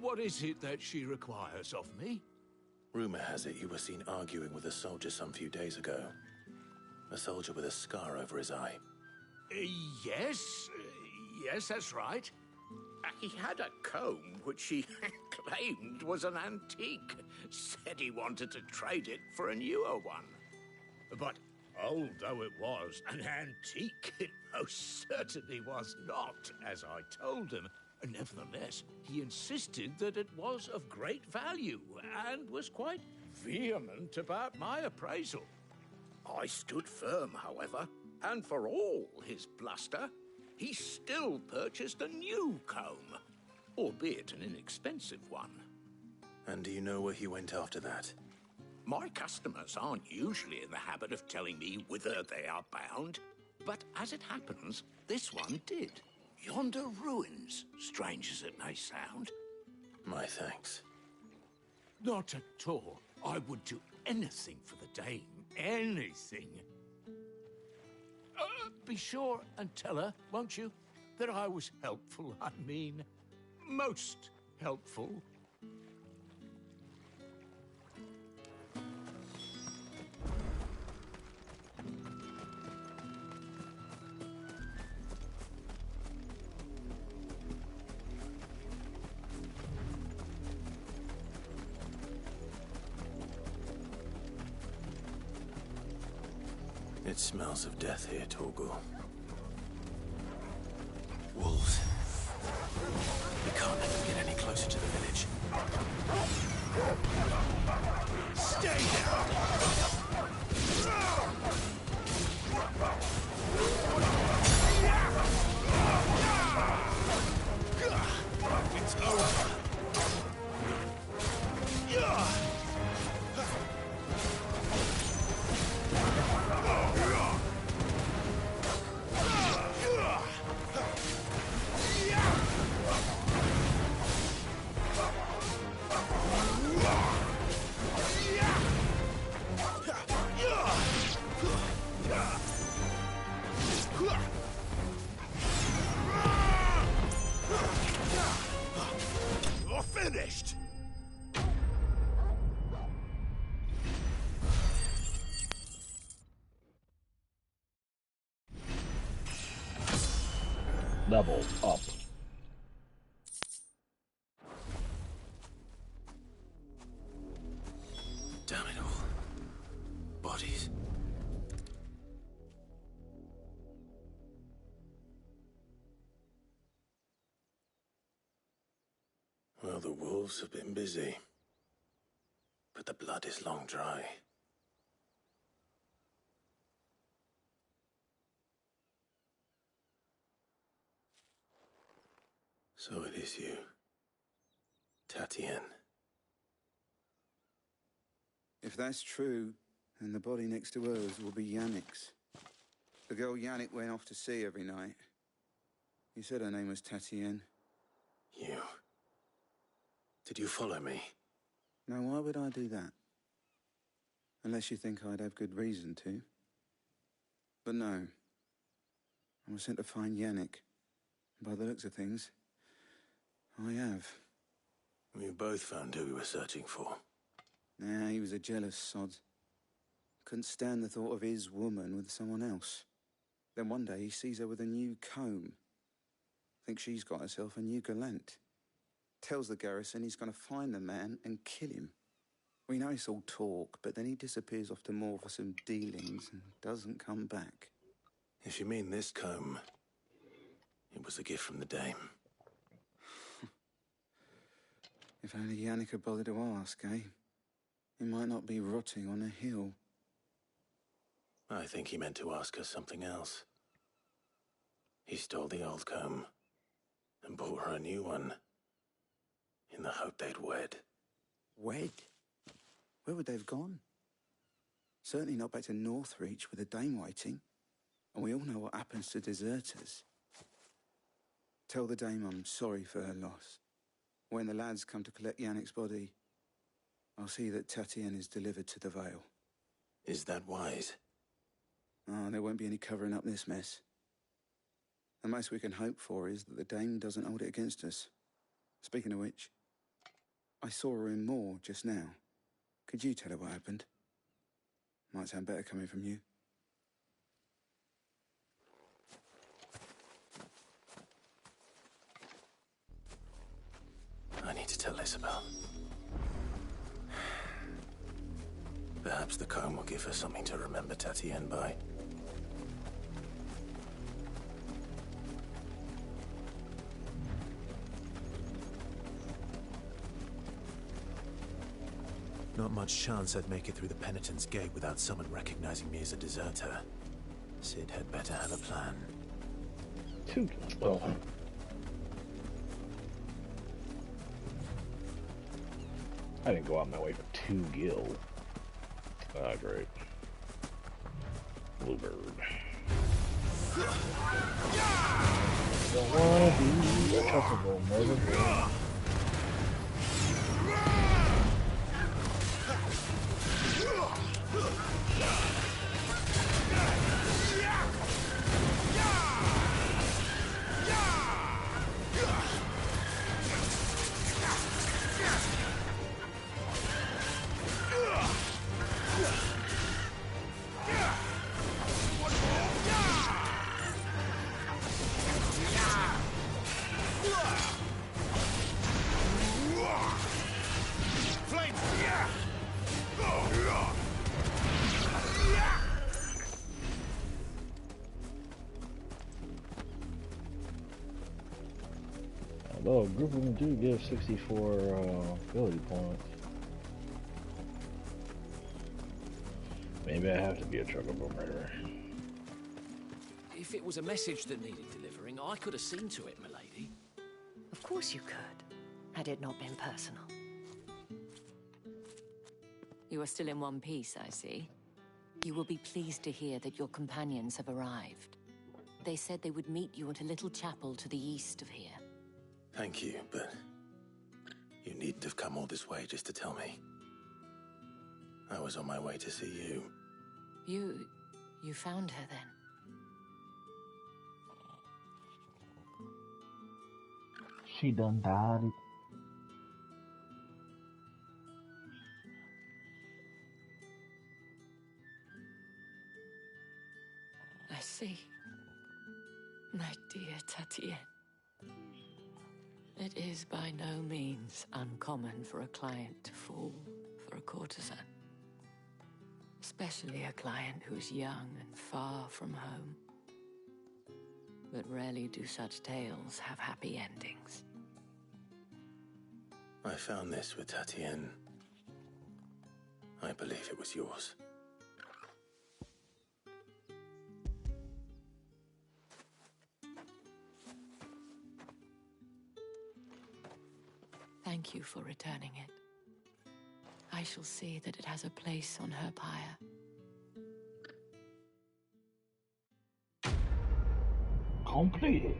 What is it that she requires of me? Rumor has it you were seen arguing with a soldier some few days ago. A soldier with a scar over his eye. Yes, that's right. He had a comb which he claimed was an antique. Said he wanted to trade it for a newer one. But old though it was, an antique it most certainly was not, as I told him. Nevertheless, he insisted that it was of great value and was quite vehement about my appraisal. I stood firm, however, and for all his bluster, he still purchased a new comb, albeit an inexpensive one. And do you know where he went after that? My customers aren't usually in the habit of telling me whither they are bound, but as it happens, this one did. Yonder ruins, strange as it may sound. My thanks. Not at all. I would do anything for the Dame. Anything. Be sure and tell her, won't you, that I was helpful. I mean, most helpful. It smells of death here, Torgal. Wolves. We can't let them get any closer to the village. Stay down! It's over. You're finished! Level up. Damn it all. Bodies. Well, the wolves have been busy. But the blood is long dry. So it is you, Tatien. If that's true, then the body next to hers will be Yannick's. The girl Yannick went off to see every night. You said her name was Tatien. You. Did you follow me? Now, why would I do that? Unless you think I'd have good reason to. But no. I was sent to find Yannick. By the looks of things, I have. We both found who we were searching for. Nah, he was a jealous sod. Couldn't stand the thought of his woman with someone else. Then one day he sees her with a new comb. Thinks she's got herself a new gallant. Tells the garrison he's going to find the man and kill him. We know it's all talk, but then he disappears off to Moor for some dealings and doesn't come back. If you mean this comb, it was a gift from the Dame. If only Yannick had bothered to ask, eh? He might not be rotting on a hill. I think he meant to ask her something else. He stole the old comb and bought her a new one in the hope they'd wed. Wed? Where would they have gone? Certainly not back to Northreach with the Dame waiting. And we all know what happens to deserters. Tell the Dame I'm sorry for her loss. When the lads come to collect Yannick's body, I'll see that Tatien is delivered to the Vale. Is that wise? Oh, there won't be any covering up this mess. The most we can hope for is that the Dame doesn't hold it against us. Speaking of which, I saw her in Moor just now. Could you tell her what happened? Might sound better coming from you. I need to tell Isabel. Perhaps the comb will give her something to remember Tatien by. Not much chance I'd make it through the Penitent's Gate without someone recognizing me as a deserter. Cid had better have a plan. Oh. I didn't go out my way for 2 gil. Ah, great. Bluebird. Don't wanna be a comfortable motherfucker. Although a group of them do give 64 ability points. Maybe I have to be a truckable murderer. If it was a message that needed delivering, I could have seen to it, milady. Of course you could, had it not been personal. You are still in one piece, I see. You will be pleased to hear that your companions have arrived. They said they would meet you at a little chapel to the east of here. Thank you, but you needn't have come all this way just to tell me. I was on my way to see you. You found her then? She done died. I see. My dear Tatienne. It is by no means uncommon for a client to fall for a courtesan. Especially a client who's young and far from home. But rarely do such tales have happy endings. I found this with Tatienne. I believe it was yours. Thank you for returning it. I shall see that it has a place on her pyre. Completed.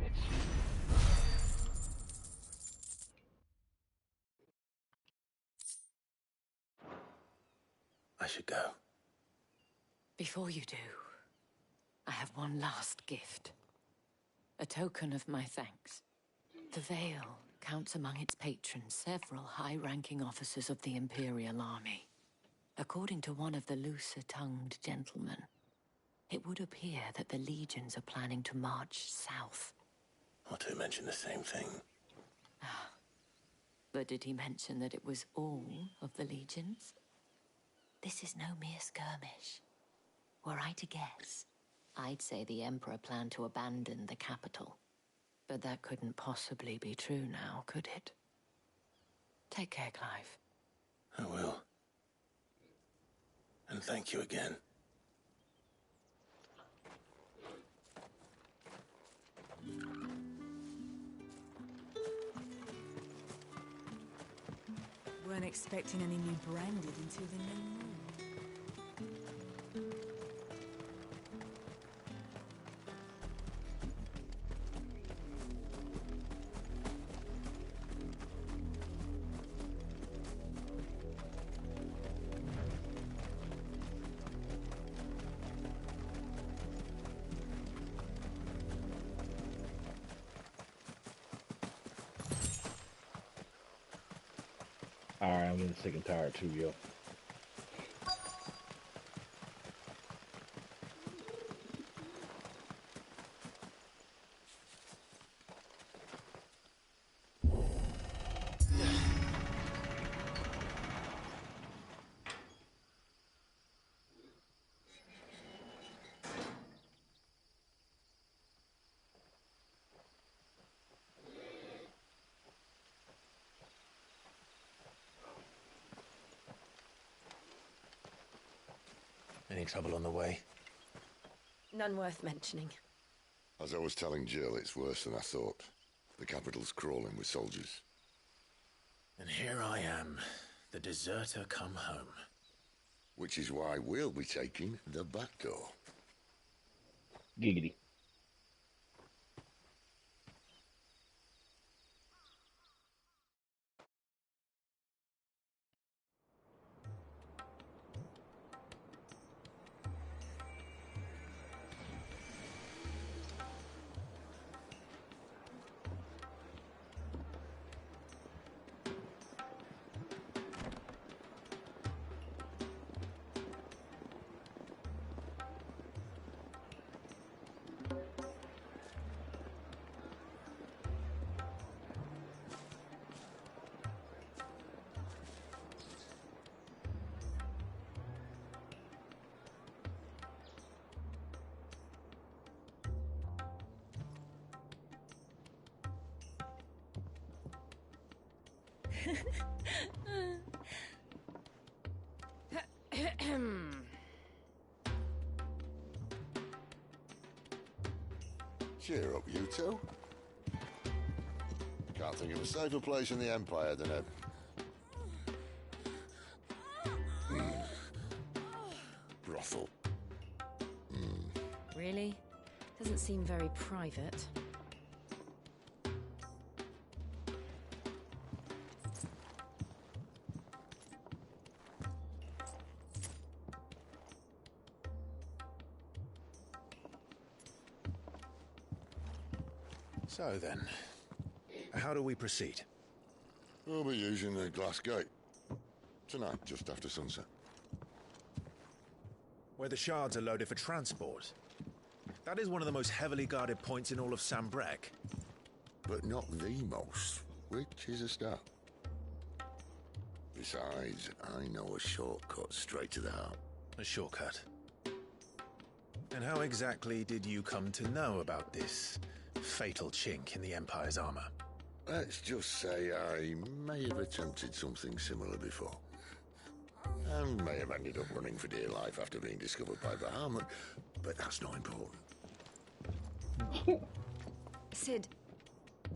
I should go. Before you do, I have one last gift. A token of my thanks. The Vale counts among its patrons several high-ranking officers of the Imperial Army. According to one of the looser-tongued gentlemen, it would appear that the legions are planning to march south. Otto mentioned the same thing. But did he mention that it was all of the legions? This is no mere skirmish. Were I to guess, I'd say the Emperor planned to abandon the capital. But that couldn't possibly be true now, could it? Take care, Clive. I will. And thank you again. Weren't expecting any new branded until the new moon. Alright, I'm getting sick and tired too, yo. Any trouble on the way? None worth mentioning. As I was telling Jill, it's worse than I thought. The capital's crawling with soldiers. And here I am, the deserter come home. Which is why we'll be taking the back door. Giggity. Cheer up, you two. Can't think of a safer place in the Empire than a... brothel. Really? Doesn't seem very private. So then, how do we proceed? We'll be using the glass gate. Tonight, just after sunset. Where the shards are loaded for transport. That is one of the most heavily guarded points in all of Sambrek. But not the most, which is a start. Besides, I know a shortcut straight to the heart. A shortcut? And how exactly did you come to know about this fatal chink in the Empire's armor? Let's just say I may have attempted something similar before. And may have ended up running for dear life after being discovered by Bahamut, but that's not important. Sid,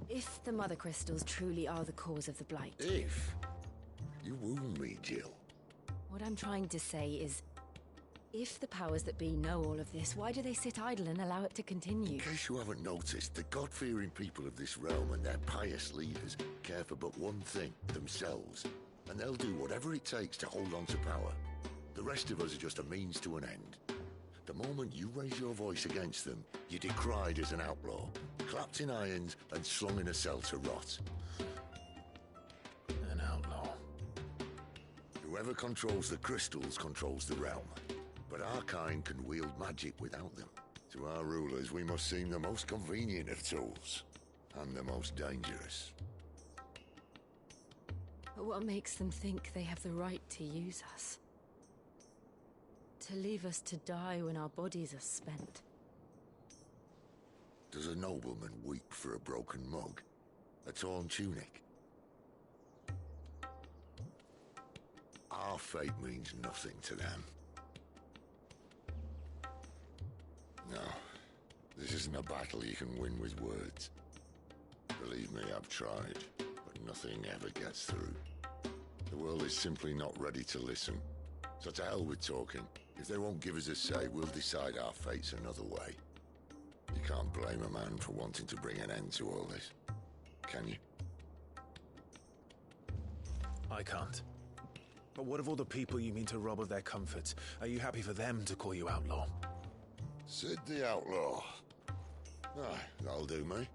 if the Mother Crystals truly are the cause of the Blight... If? You wound me, Jill. What I'm trying to say is, if the powers that be know all of this, why do they sit idle and allow it to continue? In case you haven't noticed, the God-fearing people of this realm and their pious leaders care for but one thing, themselves. And they'll do whatever it takes to hold on to power. The rest of us are just a means to an end. The moment you raise your voice against them, you're decried as an outlaw, clapped in irons and slung in a cell to rot. An outlaw. Whoever controls the crystals controls the realm. But our kind can wield magic without them. To our rulers, we must seem the most convenient of tools. And the most dangerous. But what makes them think they have the right to use us? To leave us to die when our bodies are spent? Does a nobleman weep for a broken mug? A torn tunic? Our fate means nothing to them. No, this isn't a battle you can win with words. Believe me, I've tried, but nothing ever gets through. The world is simply not ready to listen. So to hell with talking. If they won't give us a say, we'll decide our fates another way. You can't blame a man for wanting to bring an end to all this, can you? I can't. But what of all the people you mean to rob of their comforts? Are you happy for them to call you outlaw? Sid the Outlaw. Aye, that'll do me.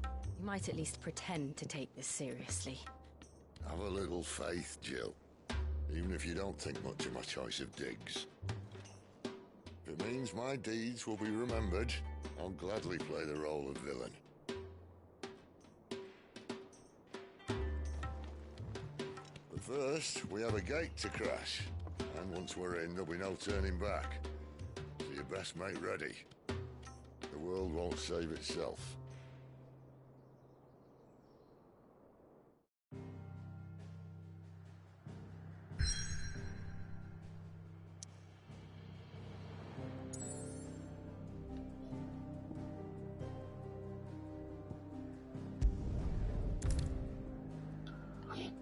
You might at least pretend to take this seriously. Have a little faith, Jill. Even if you don't think much of my choice of digs. If it means my deeds will be remembered, I'll gladly play the role of villain. But first, we have a gate to crash. And once we're in, there'll be no turning back. So you best make ready. The world won't save itself.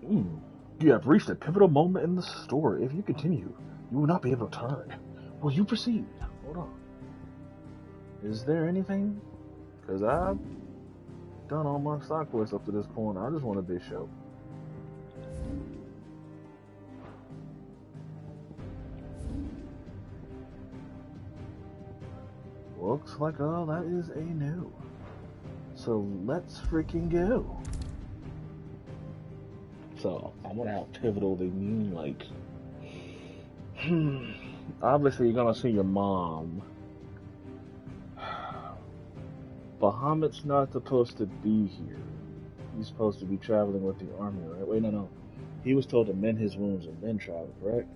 You have reached a pivotal moment in the story. If you continue, you will not be able to turn. Will you proceed? Hold on. Is there anything? Because I've done all my stock quests up to this point. I just want a big show. Looks like that is a no. So let's freaking go. So I wonder how pivotal they mean. Like, obviously you're gonna see your mom. Bahamut's not supposed to be here. He's supposed to be traveling with the army, right? Wait, no. He was told to mend his wounds and then travel, correct?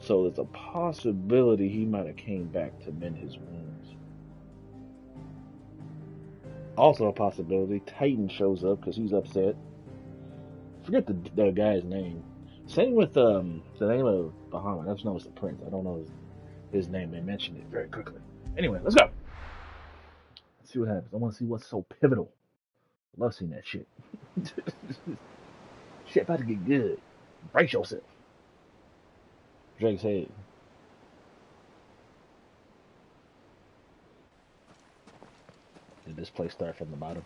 So there's a possibility he might have came back to mend his wounds. Also a possibility Titan shows up because he's upset. Forget the guy's name. Same with the name of Bahamut. I just know it's the prince. I don't know his name. They mentioned it very quickly. Anyway, let's go. Let's see what happens. I want to see what's so pivotal. I love seeing that shit. Shit about to get good. Brace yourself. Drake's head. Did this place start from the bottom?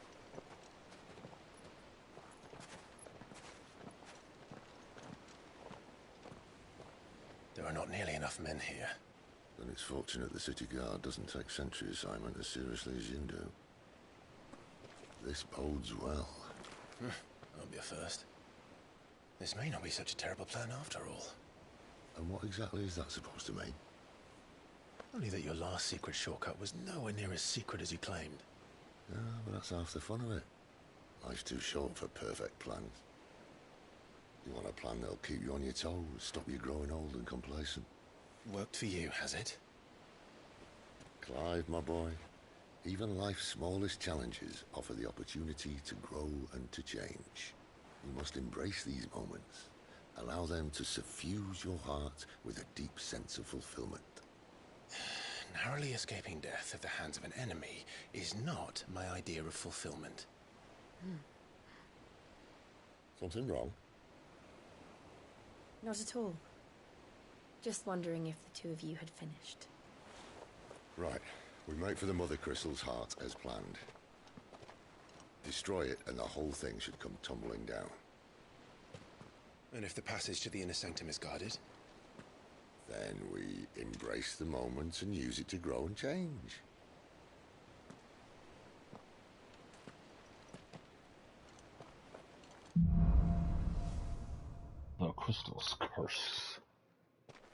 There are not nearly enough men here. Then it's fortunate the city guard doesn't take sentry assignment as seriously as you do. This bodes well. That'll be a first. This may not be such a terrible plan after all. And what exactly is that supposed to mean? Only that your last secret shortcut was nowhere near as secret as you claimed. Yeah, but that's half the fun of it. Life's too short for perfect plans. You want a plan that'll keep you on your toes, stop you growing old and complacent. Worked for you, has it? Clive, my boy, even life's smallest challenges offer the opportunity to grow and to change. You must embrace these moments. Allow them to suffuse your heart with a deep sense of fulfillment. Narrowly escaping death at the hands of an enemy is not my idea of fulfillment. Something wrong? Not at all. Just wondering if the two of you had finished. Right. We make for the Mother Crystal's heart as planned. Destroy it and the whole thing should come tumbling down. And if the passage to the inner sanctum is guarded? Then we embrace the moment and use it to grow and change. The crystal's curse.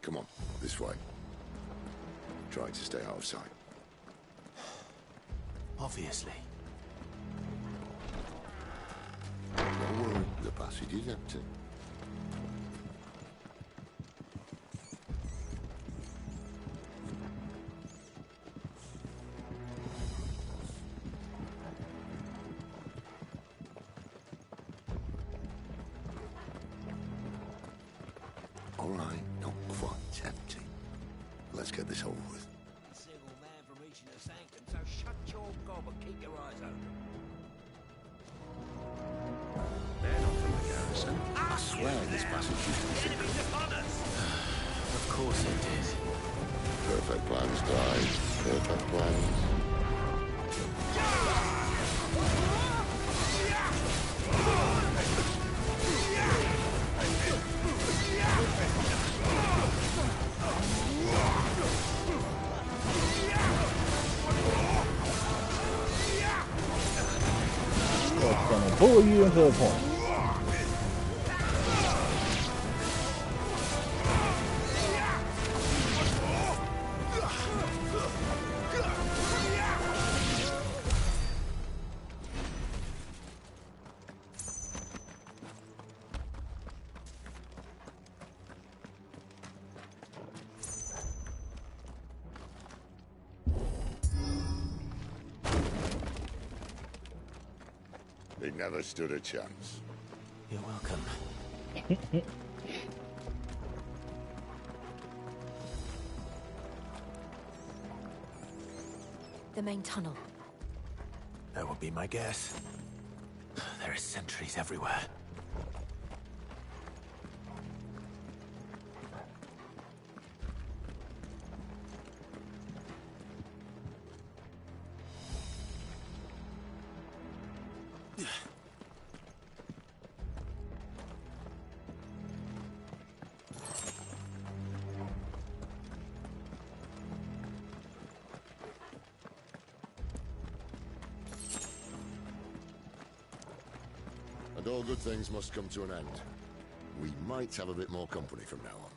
Come on, this way. Try to stay out of sight. Obviously. Don't worry, the passage is empty. All right, not quite empty. Let's get this over with. A single man from reaching the sanctum, so shut your gob and keep your eyes open. They're not from the garrison. I swear this passage used to be Enemies upon us! Of course it did. Perfect plans, Clive. Perfect plans. That's gonna bully you into a point. They never stood a chance. You're welcome. The main tunnel. That would be my guess. There are sentries everywhere. all good things must come to an end. We might have a bit more company from now on.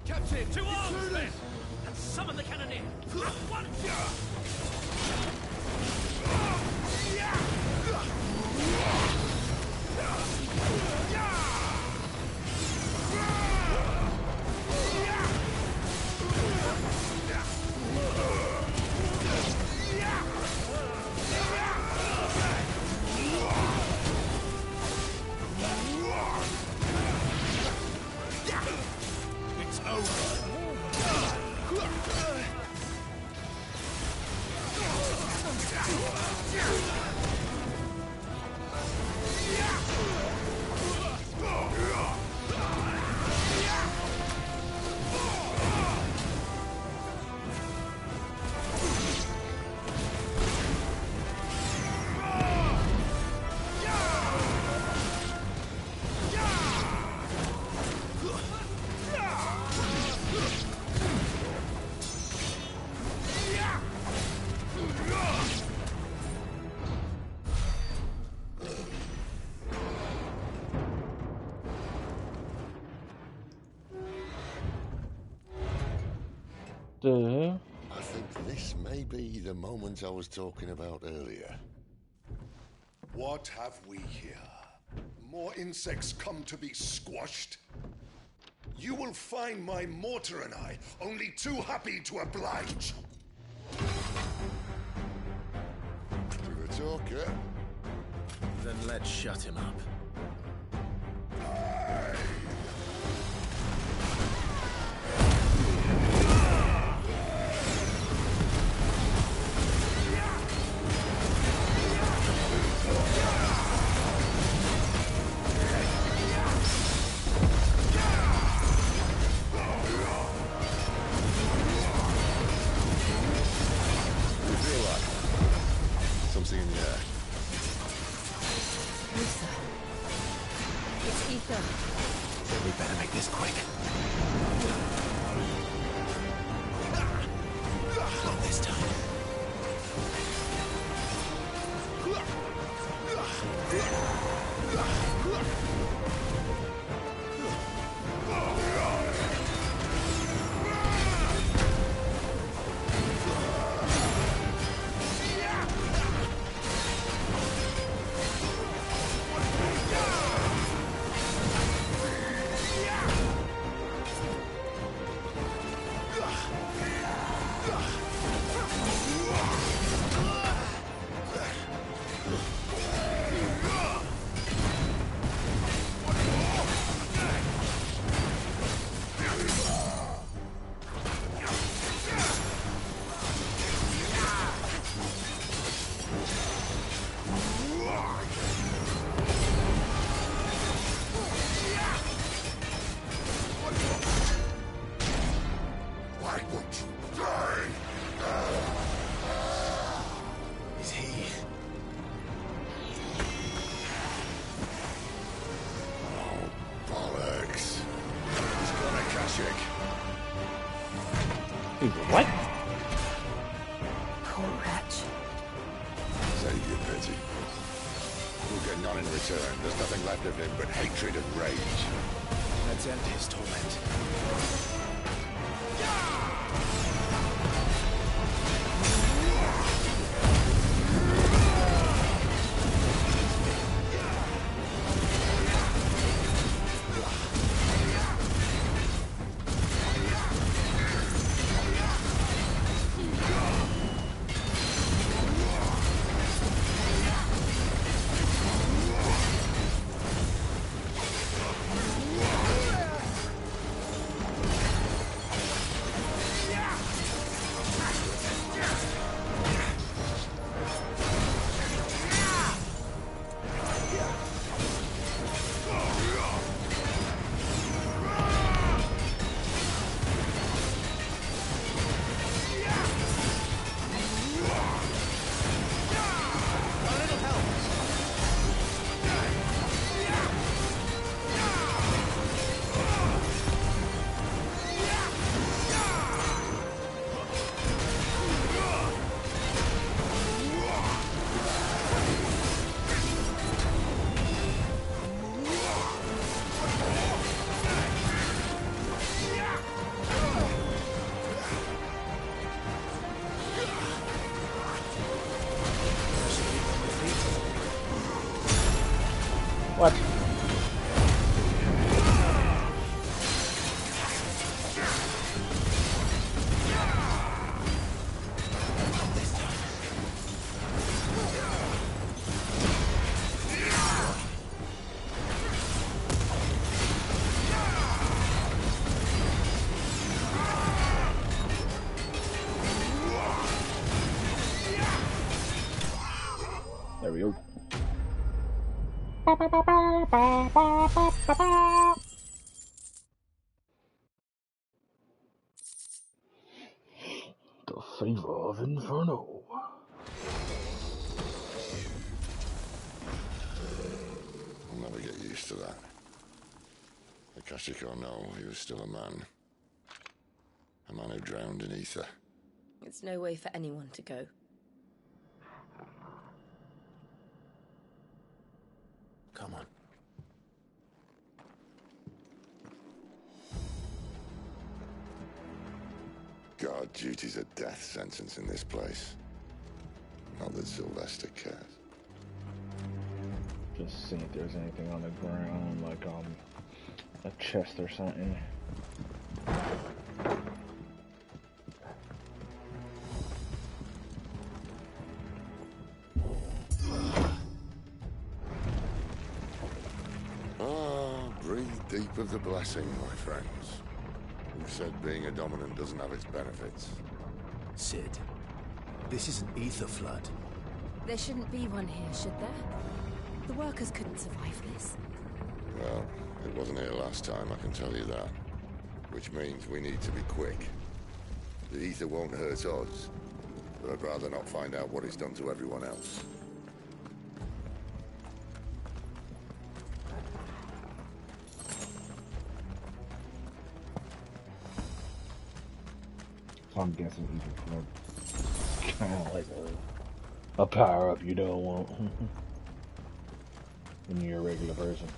Captain, to arms, men! And summon the cannoneer! At once! It's over! I think this may be the moment I was talking about earlier. What have we here? More insects come to be squashed? You will find my mortar and I only too happy to oblige. To the talker. Then let's shut him up. Something in the air. Lisa. It's Ether. Then we better make this quick. Not this time. What? Poor wretch. Save your pity. We'll get none in return. There's nothing left of him but hatred and rage. Let's end his torment. The Favor of Inferno. I'll never get used to that. Akashic or no, he was still a man. A man who drowned in ether. It's no way for anyone to go. Come on. Guard duty's a death sentence in this place. Not that Sylvester cares. Just see if there's anything on the ground, like a chest or something. Breathe deep of the blessing, my friends. Who said being a dominant doesn't have its benefits? Sid, this is an ether flood. There shouldn't be one here, should there? The workers couldn't survive this. Well, it wasn't here last time, I can tell you that. Which means we need to be quick. The ether won't hurt us, but I'd rather not find out what it's done to everyone else. So I'm guessing ether flood. Kind of like a power up you don't want when you're a regular person.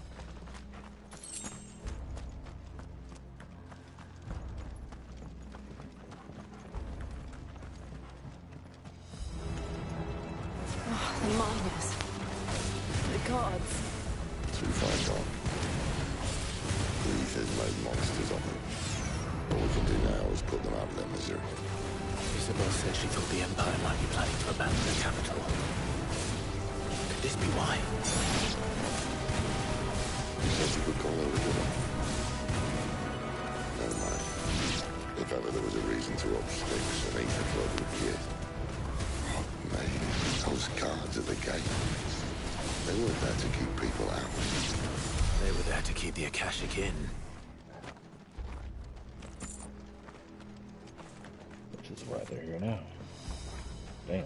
Oh, the miners. The gods. Too far gone. The ether's made monsters of them. All we can do now is put them out of their misery. Isabel said she thought the Empire might be planning to abandon the capital. Could this be why? You said you could call her a woman. Never mind. If ever there was a reason to up sticks, an ether flood would be it. Oh, maybe those guards at the gate. They weren't there to keep people out. They were there to keep the Akashic in. Which is why they're here now. Damn.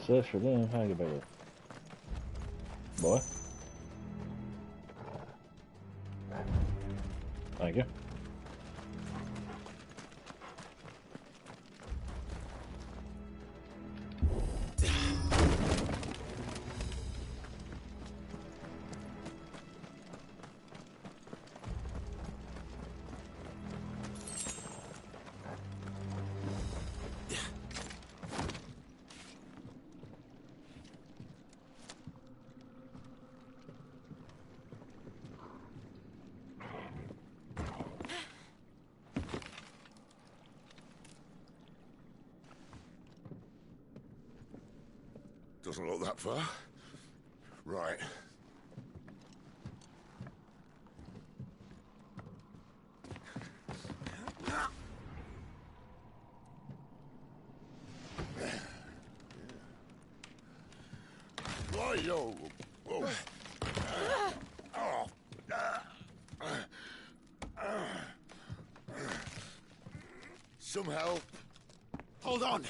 Such for them. How you get back there? Boy? Thank you. Doesn't look that far. Right. Whoa, whoa. Some help. Hold on.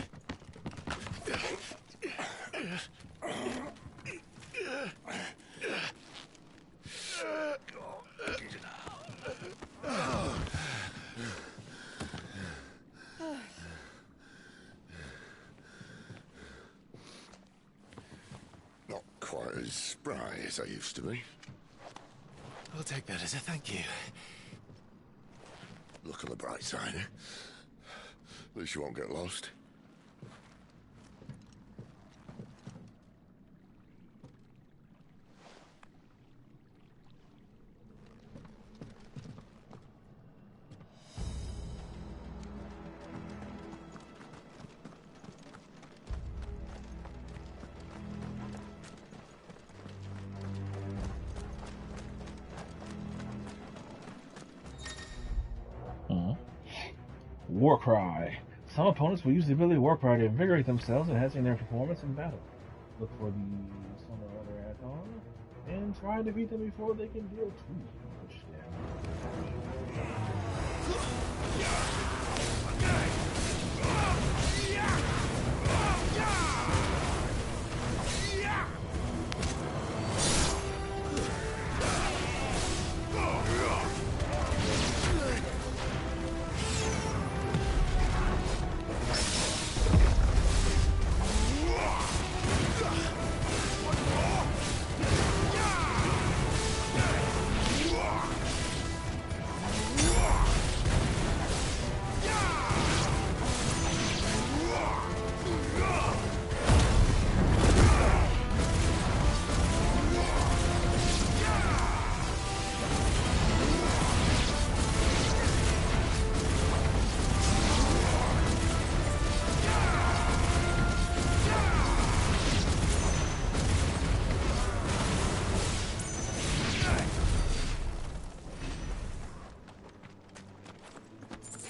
Not quite as spry as I used to be. I'll take that as a thank you. Look on the bright side, eh? At least you won't get lost. Warcry. Some opponents will use the ability Warcry to invigorate themselves, enhancing their performance in battle. Look for the some or other add-on. and try and defeat them before they can deal too much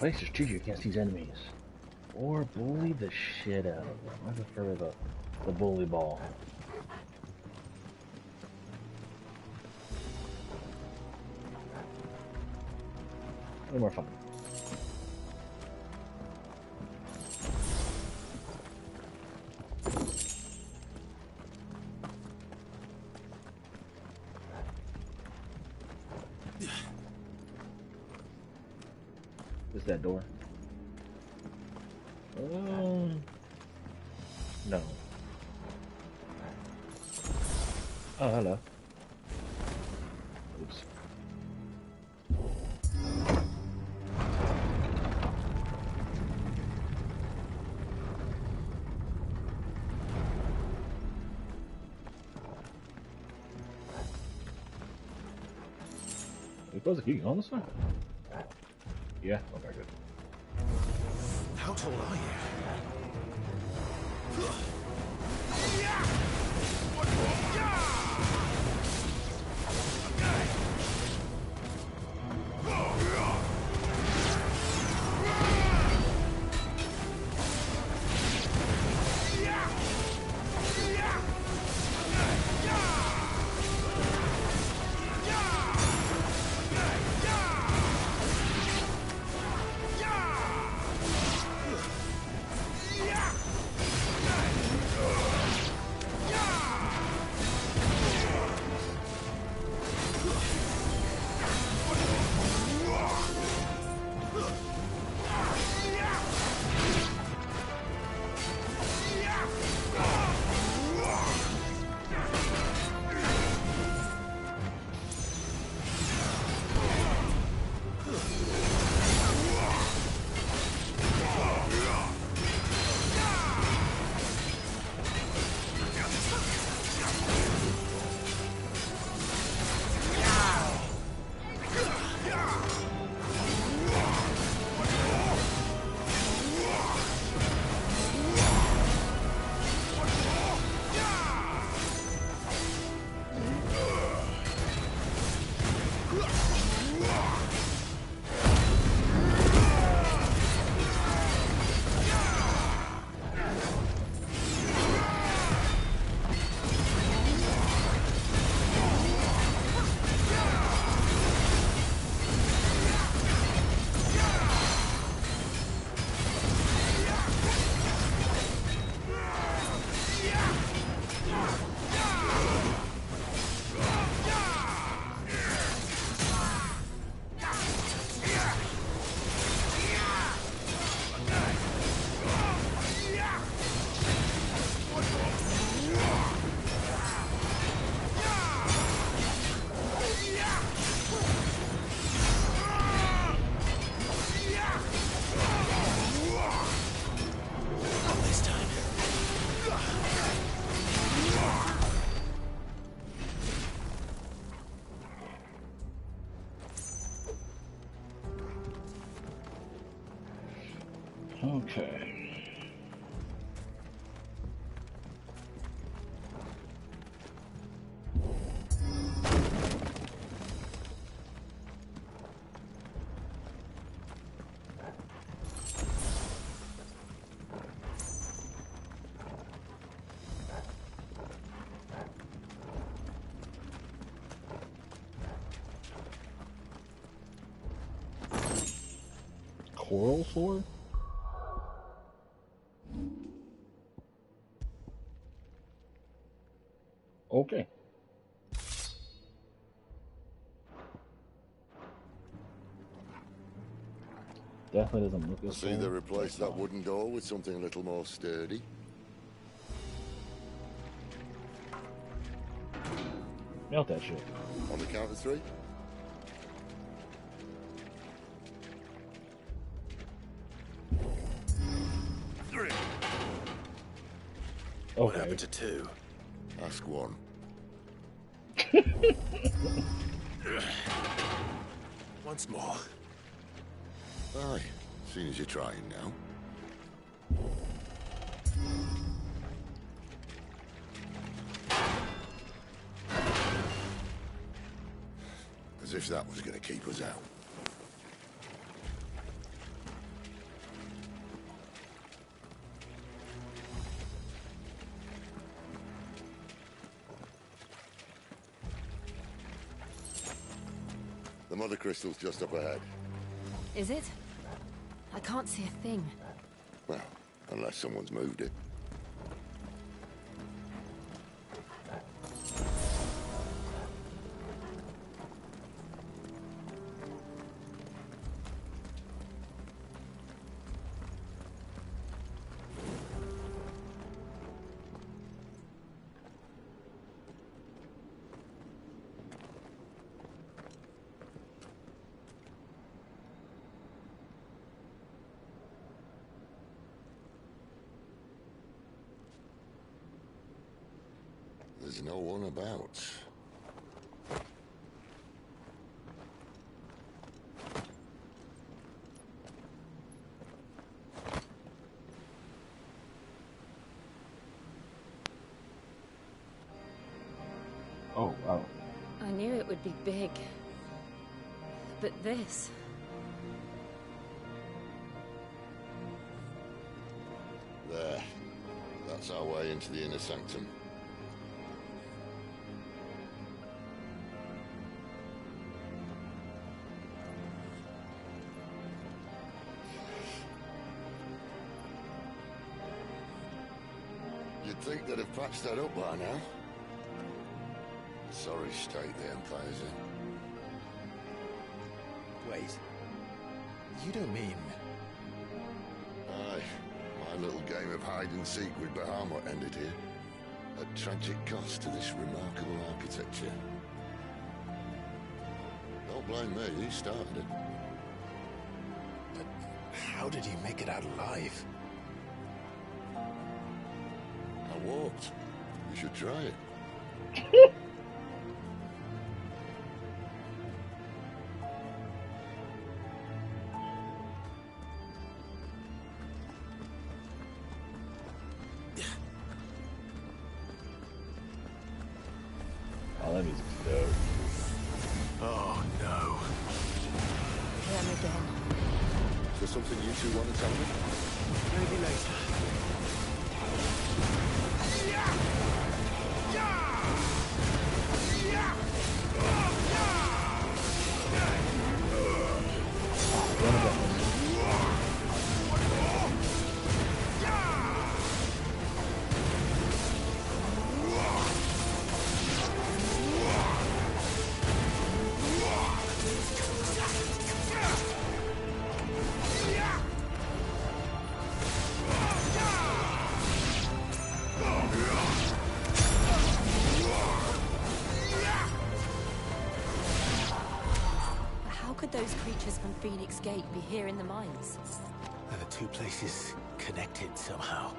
Place your strategy against these enemies, or bully the shit out of them. I prefer the bully ball. A little more fun. Is that door? No. Oh, hello. Oops. Are we supposed to keep going this way? Yeah, okay, good. How tall are you? Okay. Coral sword? Okay. Definitely doesn't look as See, they replaced that wooden door with something a little more sturdy. Melt that shit. On the count of 3. What happened to 2? Ask 1. Once more. Aye, seeing as you're trying now. As if that was going to keep us out. The mother crystal's just up ahead. Is it? I can't see a thing. Well, unless someone's moved it. There's no one about. Oh, wow. I knew it would be big. But this... There. That's our way into the inner sanctum. You'd think they'd have patched that up by now. Sorry state the Empire's in. Wait. You don't mean... Aye. My little game of hide-and-seek with Bahamut ended here. At tragic cost to this remarkable architecture. Don't blame me, he started it. But how did he make it out alive? I walked. You should try it. Oh, that music's dope. Oh, no. Him again. Is there something you two want to tell me? Maybe later. Those creatures from Phoenix Gate be here in the mines? Are the two places connected somehow?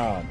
Oh,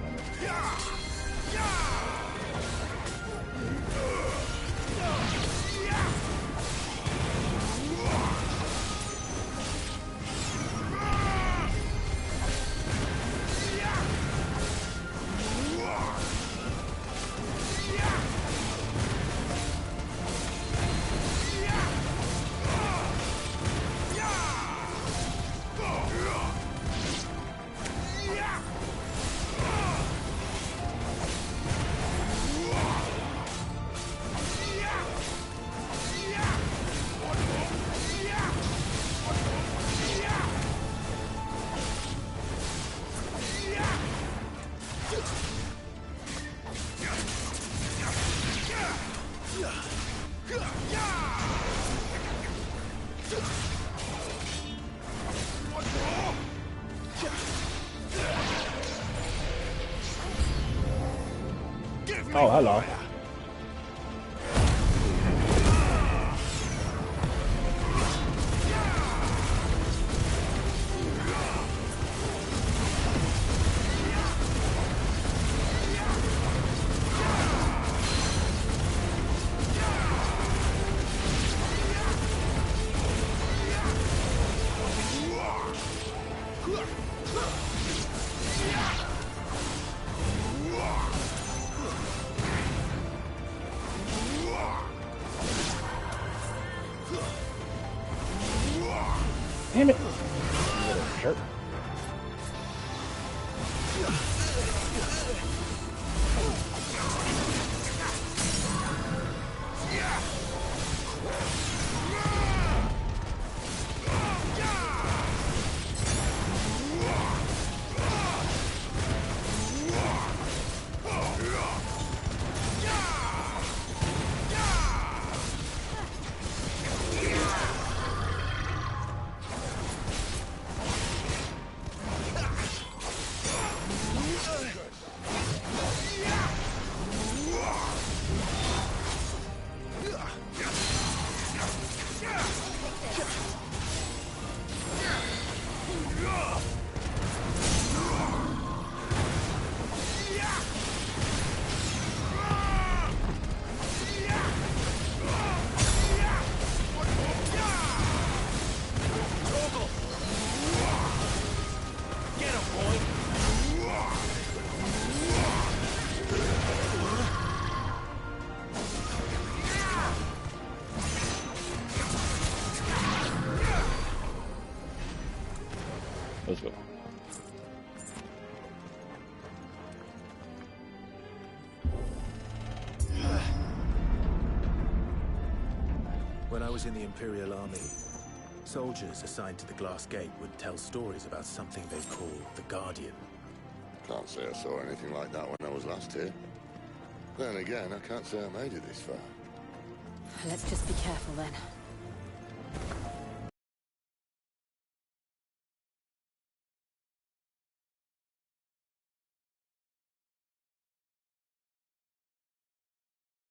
oh, hello. Damn it. Jerk. Let's go. When I was in the Imperial Army, soldiers assigned to the Glass Gate would tell stories about something they called the Guardian. Can't say I saw anything like that when I was last here. Then again, I can't say I made it this far. Let's just be careful then.